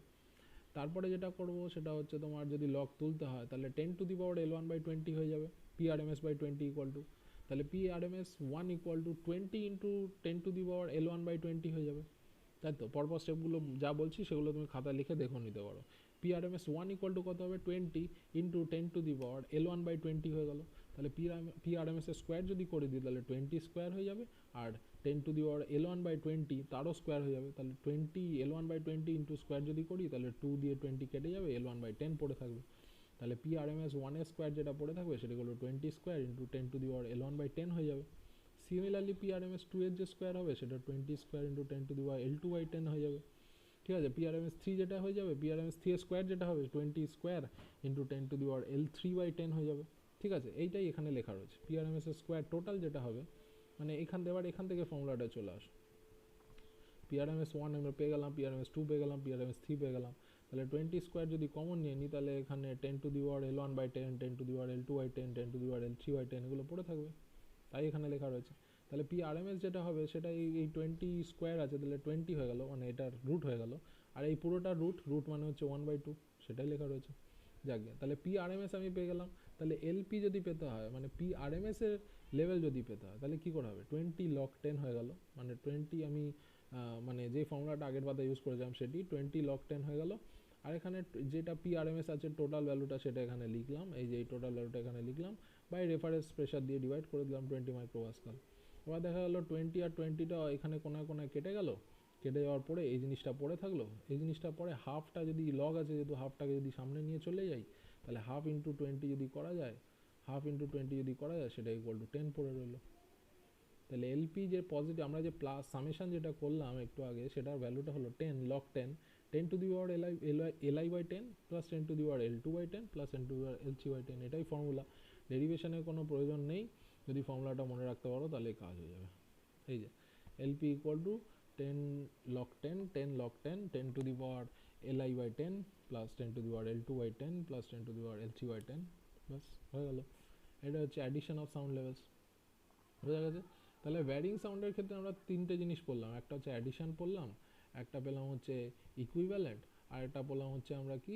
তারপরে যেটা করব সেটা হচ্ছে তোমার যদি লগ তুলতে হয় তাহলে 10 টু দি পাওয়ার L1/20 হয়ে যাবে, PRMS/20 ইকুয়াল টু, তাহলে PRMS 1 equal to 20 into 10 to the power L1/20 হয়ে যাবে, তাই তো। পরপর স্টেপগুলো যা বলছি সেগুলো তুমি খাতায় লিখে দেখো নিতে পারো। PRMS 1 ইকুয়াল টু কত হবে, 20 into 10 to the power L1/20 হয়ে গেল। তাহলে PRMS স্কোয়ার যদি করে দিই তাহলে 20 স্কোয়ার হয়ে যাবে, আর 10 টু দি পাওয়ার L1/20 তারও স্কোয়ার হয়ে যাবে, তাহলে 20 L1/20 ইন্টু স্কোয়ার যদি করি তাহলে 2 দিয়ে 20 কেটে যাবে, L1/10 পড়ে থাকবে। তাহলে PRMS 1 এর স্কোয়ার যেটা পড়ে থাকবে সেটা হলো 20 square into 10 to the power L1/10 হয়ে যাবে। সিমিলারলি PRMS 2 এর যে স্কোয়ার হবে সেটা 20 square into 10 to the power L2/10 হয়ে যাবে, ঠিক আছে। PRMS 3 যেটা হয়ে যাবে, PRMS 3 এর স্কোয়ার যেটা হবে 20 square into 10 to the power L3/10 হয়ে যাবে, ঠিক আছে। এইটাই এখানে লেখা রয়েছে, PRMS এর স্কোয়ার টোটাল যেটা হবে, মানে এখান থেকে ফর্মুলাটা চলে আসে। PRMS 1 আমরা পেয়ে গেলাম, PRMS 2 পেয়ে গেলাম, PRMS 3 পেয়ে গেলাম, তাহলে 20 স্কোয়ার যদি কমন নিয়ে নিই তাহলে এখানে 10 to the power L1/10, 10 to the power L2/10, 10 to the power L3/10 এগুলো পড়ে থাকবে, তাই এখানে লেখা রয়েছে। তাহলে PRMS যেটা হবে সেটা এই 20 স্কোয়ার আছে, তাহলে 20 হয়ে গেল, মানে এটার রুট হয়ে গেল, আর এই পুরোটা রুট মানে হচ্ছে 1/2, সেটাই লেখা রয়েছে। যাকে তাহলে PRMS আমি পেয়ে গেলাম। তাহলে LP যদি পেতে হয়, মানে PRMS এর লেভেল যদি পেতে হয় তাহলে কী করে হবে, 20 log 10 হয়ে গেল, মানে 20 আমি মানে যে ফর্মুলাটা আগের পাতা ইউজ করেছিলাম সেটি 20 log 10 হয়ে গেল, আর এখানে যেটা PRMS আছে টোটাল ভ্যালুটা সেটা এখানে লিখলাম, এই যে এই টোটাল ভ্যালুটা এখানে লিখলাম, বাই রেফারেন্স প্রেশার দিয়ে ডিভাইড করে দিলাম 20 মাইক্রোপাস্কাল। এবার দেখা গেল 20 আর 20টা এখানে কোনায় কোনায় কেটে গেল, কেটে যাওয়ার পরে এই জিনিসটা পড়ে থাকলো, এই জিনিসটা পরে হাফটা যদি লগ আছে, যেহেতু হাফটাকে যদি সামনে নিয়ে চলে যাই তাহলে হাফ ইন্টু 20 যদি করা যায়, সেটা ইকুয়াল টু 10 পড়ে রইলো, তাহলে এলপি যে পজিটিভ আমরা যে প্লাস সামেশন যেটা করলাম একটু আগে সেটার ভ্যালুটা হলো 10 log 10 10 to the power li by 10 plus 10 to the power l2 by 10 plus 10 to the power l3 by 10, এটাই ফর্মুলা। ডেরিভেশনের কোনো প্রয়োজন নেই, যদি ফর্মুলাটা মনে রাখতে পারো তাহলে কাজ হয়ে যাবে। এই যে lp equal to 10 log 10 10 log 10 10 to the power li by 10 plus 10 to the power l2 by 10 plus 10 to the power l3 by 10, বাস হয়ে গেল। এটা হচ্ছে অ্যাডিশন অফ সাউন্ড লেভেলস, বোঝা গেছে? তাহলে ভ্যারিং সাউন্ডের ক্ষেত্রে আমরা তিনটে জিনিস পড়লাম, একটা হচ্ছে অ্যাডিশন পড়লাম, একটা পেলাম হচ্ছে ইকুইভ্যালেন্ট, আর একটা পেলাম হচ্ছে আমরা কি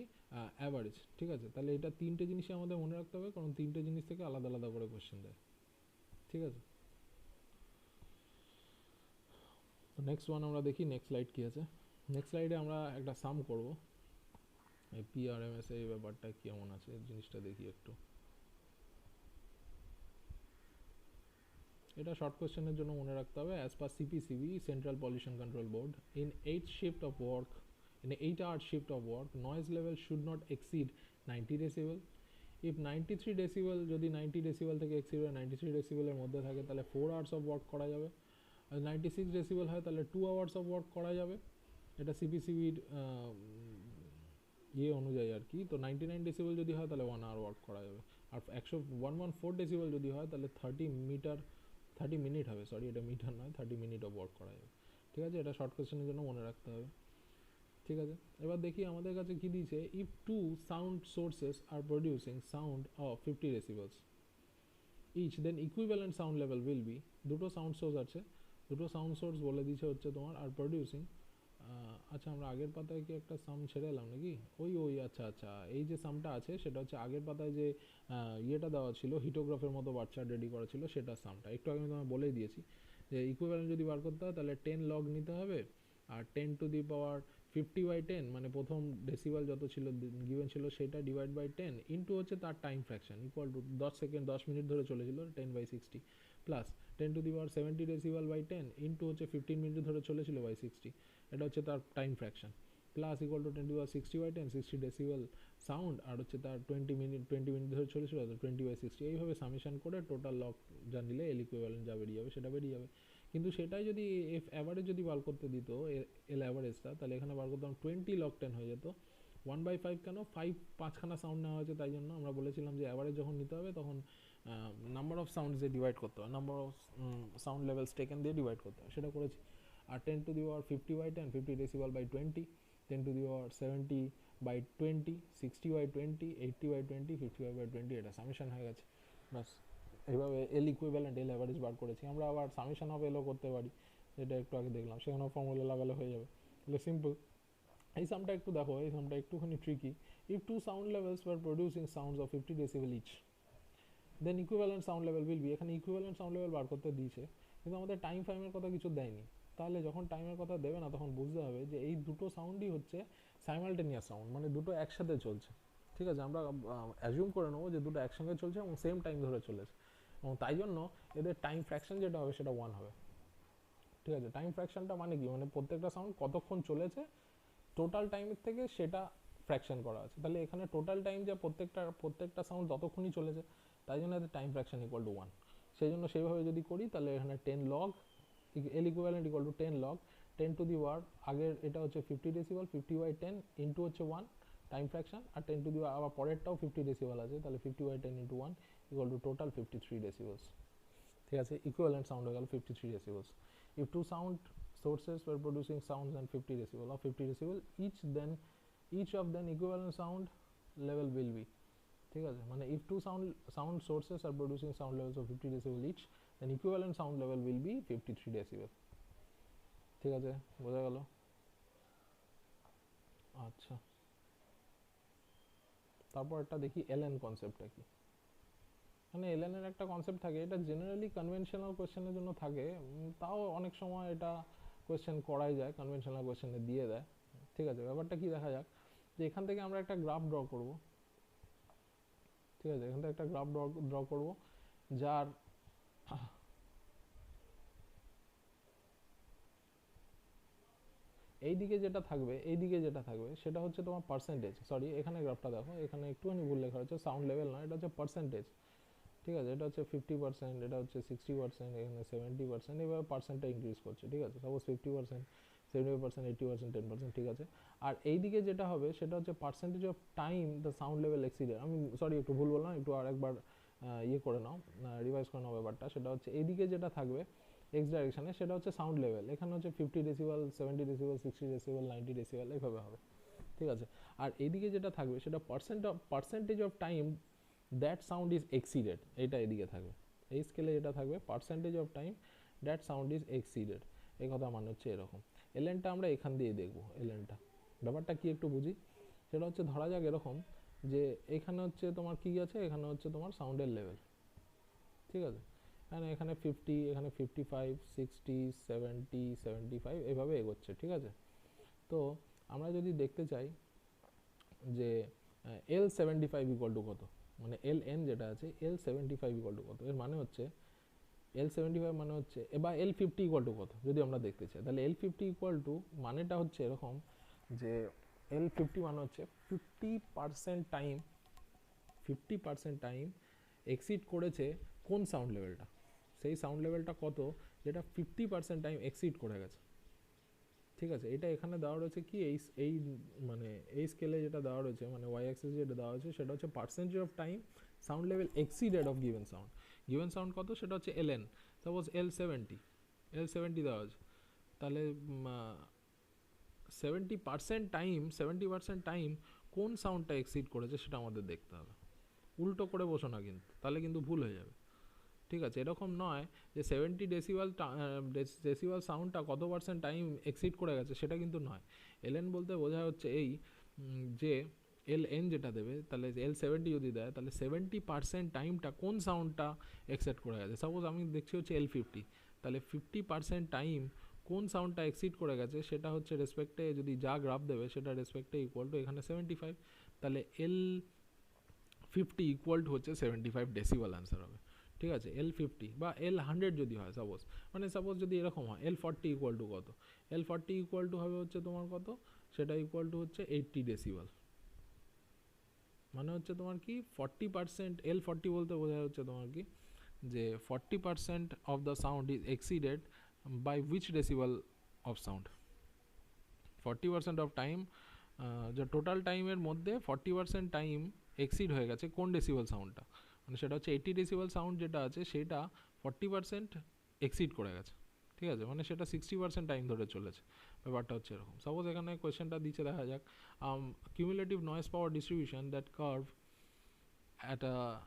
অ্যাভারেজ। ঠিক আছে, তাহলে এটা তিনটে জিনিসই আমাদের মনে রাখতে হবে, কারণ তিনটে জিনিস থেকে আলাদা আলাদা করে কোশ্চেন দেয়। ঠিক আছে, তো নেক্সট ওয়ান আমরা দেখি, নেক্সট স্লাইড কী আছে। নেক্সট স্লাইডে আমরা একটা সাম করব, এই পিআরএমএস এই ব্যাপারটা কেমন আছে জিনিসটা দেখি একটু। এটা শর্ট কোশ্চেনের জন্য মনে রাখতে হবে, as per CPCB central pollution control board in 8 hour shift of work noise level should not exceed 90 decibel. if 93 decibel যদি 90 decibel থেকে exceed হয় 93 decibel এর মধ্যে থাকে তাহলে 4 hours of work করা যাবে, আর 96 decibel হয় তাহলে 2 hours of work করা যাবে। এটা সিপিসিবির ইয়ে অনুযায়ী আর কি। তো 99 decibel যদি হয় তাহলে 1 hour ওয়ার্ক করা যাবে, আর 114 decibel যদি হয় তাহলে 30 মিনিট হবে, সরি এটা মিটার নয়, 30 মিনিট অফ ওয়ার্ক করা যাবে। ঠিক আছে, এটা শর্ট কোশ্চেনের জন্য মনে রাখতে হবে। ঠিক আছে, এবার দেখি আমাদের কাছে কি দিয়েছে। If two sound sources are producing sound of 50 decibels each then equivalent sound level will be. দুটো সাউন্ড সোর্স আছে, দুটো সাউন্ড সোর্স বলে দিয়েছে হচ্ছে তোমার, আর প্রডিউসিং। আচ্ছা আমরা আগের পাতায় কি একটা সাম ছেড়ে এলাম নাকি? ওই আচ্ছা এই যে সামটা আছে সেটা হচ্ছে আগের পাতায় যে ইয়েটা দেওয়া ছিল হিটোগ্রাফের মতো বাচ্চা রেডি করা ছিল সেটার সামটা একটু আগে আমি তোমায় বলেই দিয়েছি যে ইকুইভ্যালেন্ট যদি বার করতে হয় তাহলে 10 log নিতে হবে, আর 10 টু দি পাওয়ার 50/10 মানে প্রথম ডেসিবেল যত ছিল গিভেন ছিল সেটা ডিভাইড বাই 10 ইন্টু হচ্ছে তার time fraction equal to 10 second 10 minute ধরে চলেছিল 10/60 plus 10 to the power 70 decibel by 10 into হচ্ছে 15 মিনিট ধরে চলেছিল বাই 60, এটা হচ্ছে তার time fraction, plus equal to 10 to the power 60/10 60 decibel sound, আর হচ্ছে তার 20 মিনিট ধরে চলেছিল তো 20/60। এইভাবে সামেশন করে টোটাল লগ যা নিলে এল ইকুইভ্যালেন্ট যা বেরিয়ে যাবে সেটা বেরিয়ে যাবে। কিন্তু সেটাই যদি এফ অ্যাভারেজ যদি বার করতে দিত এল অ্যাভারেজটা, তাহলে এখানে বার করতাম 20 log 10 হয়ে যেত। 1/5 কেন, 5খানা সাউন্ড নেওয়া হয়েছে তাই জন্য আমরা বলেছিলাম যে অ্যাভারেজ যখন নিতে হবে তখন নাম্বার অফ সাউন্ডস দিয়ে ডিভাইড করতে হবে, number of sound levels taken দিয়ে ডিভাইড করতে হবে, সেটা করেছি। আর 10 to the power 50/10 50 decibel by 20, 10 to the power 70/20 60/20 80/20 55/20, এটা সামেশন হয়ে গেছে। বাস এইভাবে এল ইকুইভ্যালেন্ট এল অ্যাভারেজ বার করেছি। আমরা আবার সামেশন অফ এলও করতে পারি, যেটা একটু আগে দেখলাম, সেখানেও ফর্মুলা লাগালে হয়ে যাবে, তাহলে সিম্পল। এই সামটা একটু দেখো, এই সামটা একটুখানি tricky. If two sound levels were producing sounds of 50 decibel each then equivalent sound level will be. এখানে ইকুইভ্যালেন্ট সাউন্ড লেভেল বার করতে দিয়েছে কিন্তু আমাদের টাইম ফ্রেমের কথা কিছু দেয়নি। তাহলে যখন টাইমের কথা দেবে না তখন বুঝতে হবে যে এই দুটো সাউন্ডই হচ্ছে সাইমালটেনিয়াস সাউন্ড, মানে দুটো একসাথে চলছে। ঠিক আছে, আমরা অ্যাজিউম করে নেবো যে দুটো একসঙ্গে চলছে এবং সেম টাইম ধরে চলেছে, এবং তাই জন্য এদের টাইম ফ্র্যাকশন যেটা হবে সেটা 1 হবে। ঠিক আছে, টাইম ফ্র্যাকশনটা মানে কি, মানে প্রত্যেকটা সাউন্ড কতক্ষণ চলেছে টোটাল টাইমের থেকে সেটা ফ্র্যাকশন করা আছে। তাহলে এখানে টোটাল টাইম যে প্রত্যেকটা সাউন্ড ততক্ষণই চলেছে, তাই জন্য এদের টাইম ফ্র্যাকশন ইকুয়াল টু 1। সেই জন্য সেইভাবে যদি করি তাহলে এখানে 10 log L equivalent equal to 10 log 10 to the power, আগের এটা হচ্ছে 50 ডেসিবেল 50/10 ইন্টু হচ্ছে 1 টাইম ফ্র্যাকশন, আর 10 টু দি আবার পরেরটাও 50 ডেসিবেল আছে, তাহলে 50/10 into 1 equal to total 53 decibels. ঠিক আছে, ইকুইভ্যালেন্ট সাউন্ড হয়ে গেল 53 decibels. If two sound sources were producing sounds and 50 decibel of 50 decibel each of them equivalent sound level will be। ঠিক আছে, মানে if two sound sources are producing sound levels of 50 decibel each then equivalent sound level will be 53 decibel। ঠিক আছে, বোঝা গেল? আচ্ছা, তারপর একটা দেখি এলএন কনসেপ্টটা কি। মানে এলএন এর একটা কনসেপ্ট থাকে, এটা জেনারেলি কনভেনশনাল কোশ্চেনের জন্য থাকে, তাও অনেক সময় এটা কোয়েশ্চেন করাই যায়, কনভেনশনাল কোয়েশ্চেনে দিয়ে দেয়। ঠিক আছে, ব্যাপারটা কি দেখা যাক, যে এখান থেকে আমরা একটা গ্রাফ ড্র করব। ঠিক আছে, এখান থেকে একটা গ্রাফ ড্র করব যার এইদিকে যেটা থাকবে সেটা হচ্ছে তোমার পার্সেন্টেজ, সরি এখানে গ্রাফটা দেখো, এখানে একটুখানি ভুল লেখা হচ্ছে, সাউন্ড লেভেল না, এটা হচ্ছে পার্সেন্টেজ। ঠিক আছে, এটা হচ্ছে 50%, এটা হচ্ছে 60%, এখানে 70%, এইভাবে পার্সেন্টটা ইনক্রিজ করছে। ঠিক আছে, সাপোজ 50%, 75%, 80%, 10%। ঠিক আছে, আর এইদিকে যেটা হবে সেটা হচ্ছে percentage of time the sound level exceeded. আমি সরি একটু ভুল বললাম, একটু আরেকবার ইয়ে করে নাও, রিভাইজ করে নাও ব্যাপারটা। সেটা হচ্ছে এইদিকে যেটা থাকবে এক্স ডাইরেকশানে সেটা হচ্ছে সাউন্ড লেভেল, এখানে হচ্ছে 50 ডেসিবেল, 70 ডেসিবেল, 60 ডেসিবেল, 90 ডেসিবেল, এইভাবে হবে। ঠিক আছে, আর এইদিকে যেটা থাকবে সেটা percentage of time that sound is exceeded, এটা এদিকে থাকবে। এই স্কেলে যেটা থাকবে percentage of time that sound is exceeded, এই কথা মানে হচ্ছে এরকম। এলএনটা আমরা এখান দিয়ে দেখবো। এলএনটা ব্যাপারটা কি একটু বুঝি। সেটা হচ্ছে ধরা যাক এরকম যে এখানে হচ্ছে তোমার কি আছে, এখানে হচ্ছে তোমার সাউন্ডের লেভেল। ঠিক আছে, এখানে 50, এখানে 55, 60, 70, 75 এভাবে এগোচ্ছে। ঠিক আছে, তো আমরা যদি দেখতে চাই যে L75 ইকুয়াল টু কত, মানে Ln যেটা আছে L75 ইকুয়াল টু কত, এর মানে হচ্ছে L75 মানে হচ্ছে বা L50 ইকুয়াল টু কত যদি আমরা দেখতে চাই, তাহলে L50 ইকুয়াল টু মানেটা হচ্ছে এরকম যে L50 মানে হচ্ছে 50% টাইম, 50% টাইম এক্সিড করেছে কোন সাউন্ড লেভেলটা, সেই সাউন্ড লেভেলটা কত যেটা 50% টাইম এক্সিড করে গেছে। ঠিক আছে, এটা এখানে দেওয়া রয়েছে কি এই মানে এই স্কেলে যেটা দেওয়া রয়েছে, মানে ওয়াই অ্যাক্সিস যেটা দেওয়া হয়েছে সেটা হচ্ছে percentage of time sound level exceeded of given sound. Given sound কত সেটা হচ্ছে Ln, সাপোজ L70 দেওয়া আছে, তাহলে 70% টাইম কোন সাউন্ডটা এক্সিড করেছে সেটা আমাদের দেখতে হবে। উল্টো করে বসো না কিন্তু, তাহলে কিন্তু ভুল হয়ে যাবে। ঠিক আছে, এরকম নয় যে 70 ডেসিবেল সাউন্ডটা কত পার্সেন্ট টাইম এক্সিড করে গেছে সেটা কিন্তু নয়। Ln বলতে বোঝা হচ্ছে এই যে Ln যেটা দেবে, তাহলে L70 যদি দেয় তাহলে 70% টাইমটা কোন সাউন্ডটা এক্সিড করে গেছে। সাপোজ আমি দেখছি হচ্ছে L50, তাহলে 50% টাইম কোন সাউন্ডটা এক্সিড করে গেছে সেটা হচ্ছে রেসপেক্টে যদি যা গ্রাফ দেবে সেটা রেসপেক্টে ইকুয়াল টু এখানে 75, তাহলে L50 ইকুয়াল টু হচ্ছে 75 ডেসিবেল অ্যান্সার হবে। ঠিক আছে, L50 বা L100 যদি হয়, সাপোজ মানে সাপোজ যদি এরকম হয় L40 ইকুয়াল টু কত, L40 ইকুয়াল টু হবে হচ্ছে তোমার কত, সেটা ইকুয়াল টু হচ্ছে 80 ডেসিবেল। মানে হচ্ছে তোমার কি 40%, L40 বলতে বোঝা হচ্ছে তোমার কি যে 40% of the sound is exceeded by which decibel of sound. 40% of time, যে টোটাল টাইমের মধ্যে 40% টাইম এক্সিড হয়ে গেছে কোন ডেসিবেল সাউন্ডটা, মানে সেটা হচ্ছে 80 ডেসিবেল সাউন্ড যেটা আছে সেটা 40% এক্সিড করে গেছে। ঠিক আছে, মানে সেটা 60% টাইম ধরে চলেছে। ব্যাপারটা হচ্ছে এরকম। সাপোজ এখানে কোয়েশ্চেনটা দিচ্ছে, দেখা যাক cumulative noise power distribution that curve at a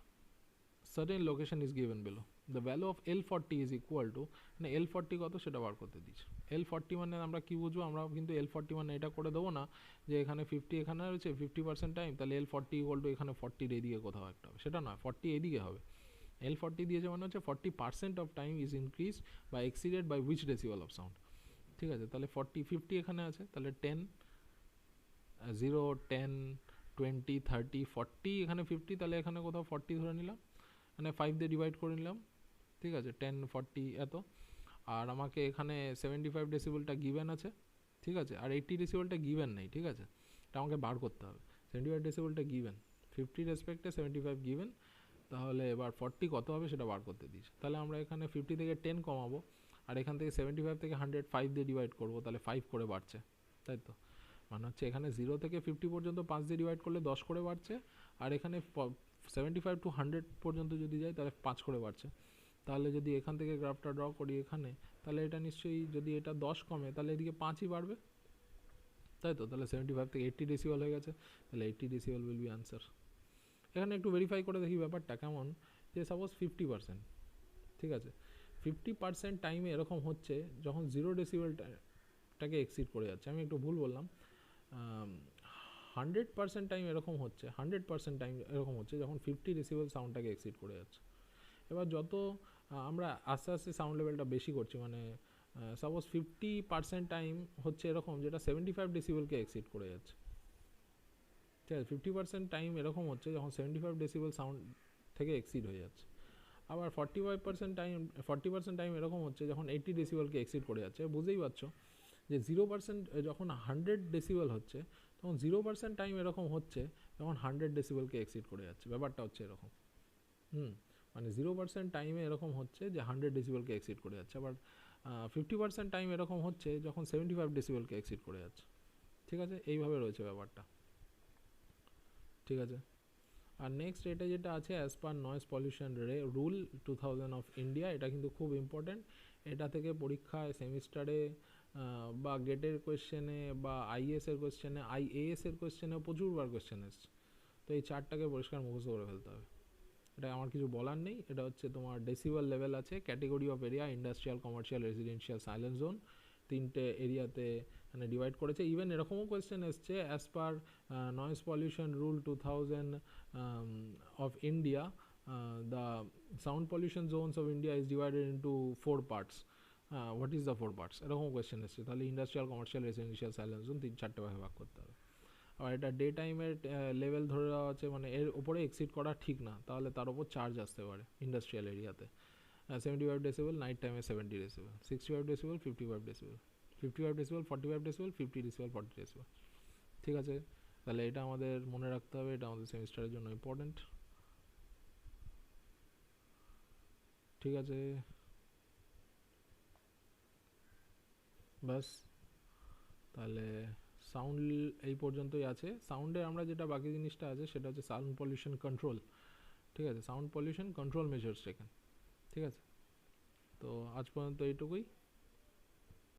certain location is given below. The value of L40 is equal to, মানে L40 কত সেটা বার করতে দিচ্ছে। L40 মানে আমরা কি বুঝবো, আমরা কিন্তু L40 মানে এটা করে দেবো না যে এখানে 50 এখানে রয়েছে 50% টাইম, তাহলে L40 ইকুয়াল টু এখানে 40 এদিকে কোথাও একটা হবে, সেটা নয়, 40 এদিকে হবে। L40 দিয়েছে মানে হচ্ছে 40% অফ টাইম ইজ ইনক্রিজ বা exceeded by which decibel of sound. ঠিক আছে, তাহলে 50 এখানে আছে, তাহলে 10, 0, 10, 20, 30, 40, এখানে 50, তাহলে এখানে কোথাও 40 ধরে নিলাম, মানে 5 দিয়ে ডিভাইড করে নিলাম। ঠিক আছে, 10, 40 এত, আর আমাকে এখানে 75 ডেসিবেলটা গিভেন আছে। ঠিক আছে, আর 80 ডেসিবেলটা গিভেন নেই। ঠিক আছে, এটা আমাকে বার করতে হবে। 75 ডেসিবেলটা গিভেন, 50 রেসপেক্টে 75 গিভেন, তাহলে এবার 40 কত হবে সেটা বার করতে দিস। তাহলে আমরা এখানে 50 থেকে 10 কমাবো, আর এখান থেকে 75 থেকে 100 5 দিয়ে ডিভাইড করবো, তাহলে 5 করে বাড়ছে, তাই তো। মানে হচ্ছে এখানে 0 থেকে 50 পর্যন্ত 5 দিয়ে ডিভাইড করলে 10 করে বাড়ছে, আর এখানে 75 to 100 পর্যন্ত যদি যায় তাহলে 5 করে বাড়ছে। তাহলে যদি এখান থেকে গ্রাফটা ড্র করি এখানে, তাহলে এটা নিশ্চয়ই যদি এটা 10 কমে তাহলে এদিকে 5ই বাড়বে, তাই তো। তাহলে 75 থেকে 80 ডেসিবেল হয়ে গেছে, তাহলে 80 ডেসিবেল উইল বি আনসার। এখানে একটু ভেরিফাই করে দেখি ব্যাপারটা কেমন, যে সাপোজ 50%, ঠিক আছে, 50% টাইমে এরকম হচ্ছে যখন 0 ডেসিবেলটাকে এক্সিড করে যাচ্ছে। আমি একটু ভুল বললাম, 100% টাইম এরকম হচ্ছে, 100% টাইম এরকম হচ্ছে যখন 50 ডেসিবেল সাউন্ডটাকে এক্সিড করে যাচ্ছে। এবার যত আমরা আস্তে আস্তে সাউন্ড লেভেলটা বেশি করছি, মানে সাপোজ 50% টাইম হচ্ছে এরকম যেটা 75 ডেসিবেলকে এক্সিড করে যাচ্ছে। ঠিক আছে, 50% টাইম এরকম হচ্ছে যখন 75 ডেসিবেল সাউন্ড থেকে এক্সিড হয়ে যাচ্ছে। আবার 40% টাইম এরকম হচ্ছে যখন 80 ডেসিবেলকে এক্সিড করে যাচ্ছে। বুঝতেই পারছো যে 0% যখন 100 ডেসিবেল হচ্ছে তখন 0% টাইম এরকম হচ্ছে যখন 100 ডেসিবেলকে এক্সিড করে যাচ্ছে। ব্যাপারটা হচ্ছে এরকম। মানে 0% টাইমে এরকম হচ্ছে যে 100 ডেসিবেলকে এক্সিড করে যাচ্ছে, আবার 50% টাইম এরকম হচ্ছে যখন 75 ডেসিবেলকে এক্সিড করে যাচ্ছে। ঠিক আছে, এইভাবে রয়েছে ব্যাপারটা। ঠিক আছে, আর নেক্সট এটা যেটা আছে as per noise pollution rule 2000 of India, এটা কিন্তু খুব ইম্পর্ট্যান্ট। এটা থেকে পরীক্ষায় সেমিস্টারে বা গেটের কোয়েশ্চেনে বা আইএস এর কোয়েশ্চেনে, আইএএস এর কোয়েশ্চেনে প্রচুরবার কোয়েশ্চেন এসছে। তো এই চারটাকে পরিষ্কার মুখস্থ করে ফেলতে হবে, এটা আমার কিছু বলার নেই। এটা হচ্ছে তোমার ডেসিবেল লেভেল আছে, category of area, industrial, commercial, residential, silent zone, তিনটে এরিয়াতে মানে ডিভাইড করেছে। ইভেন এরকমও কোয়েশ্চেন এসছে as per noise pollution rule 2000 of India, the sound pollution zones of India is divided into 4 parts. What is the 4 parts? এরকম কোয়েশ্চেন এসছে, তাহলে industrial, commercial, residential, silent zone চারটে ভাগে ভাগ করতে হবে। আর এটা ডে টাইমের লেভেল ধরে দেওয়া আছে, মানে এর উপরে এক্সিড করা ঠিক না, তাহলে তার উপর চার্জ আসতে পারে ইন্ডাস্ট্রিয়াল এরিয়াতে। 75 ডেসিবেল, নাইট টাইমে 70 decibel, 65 decibel, 55 decibel, 55 decibel, 45 decibel, 50 decibel, 40 decibel. ঠিক আছে, তাহলে এটা আমাদের মনে রাখতে হবে, এটা আমাদের সেমিস্টারের জন্য ইম্পর্টেন্ট। ঠিক আছে, বাস তাহলে সাউন্ড এই পর্যন্তই আছে। সাউন্ডে আমরা যেটা বাকি জিনিসটা আছে সেটা হচ্ছে সাউন্ড পলিউশন কন্ট্রোল। ঠিক আছে, sound pollution control measures taken. ঠিক আছে, তো আজ পর্যন্ত এইটুকুই।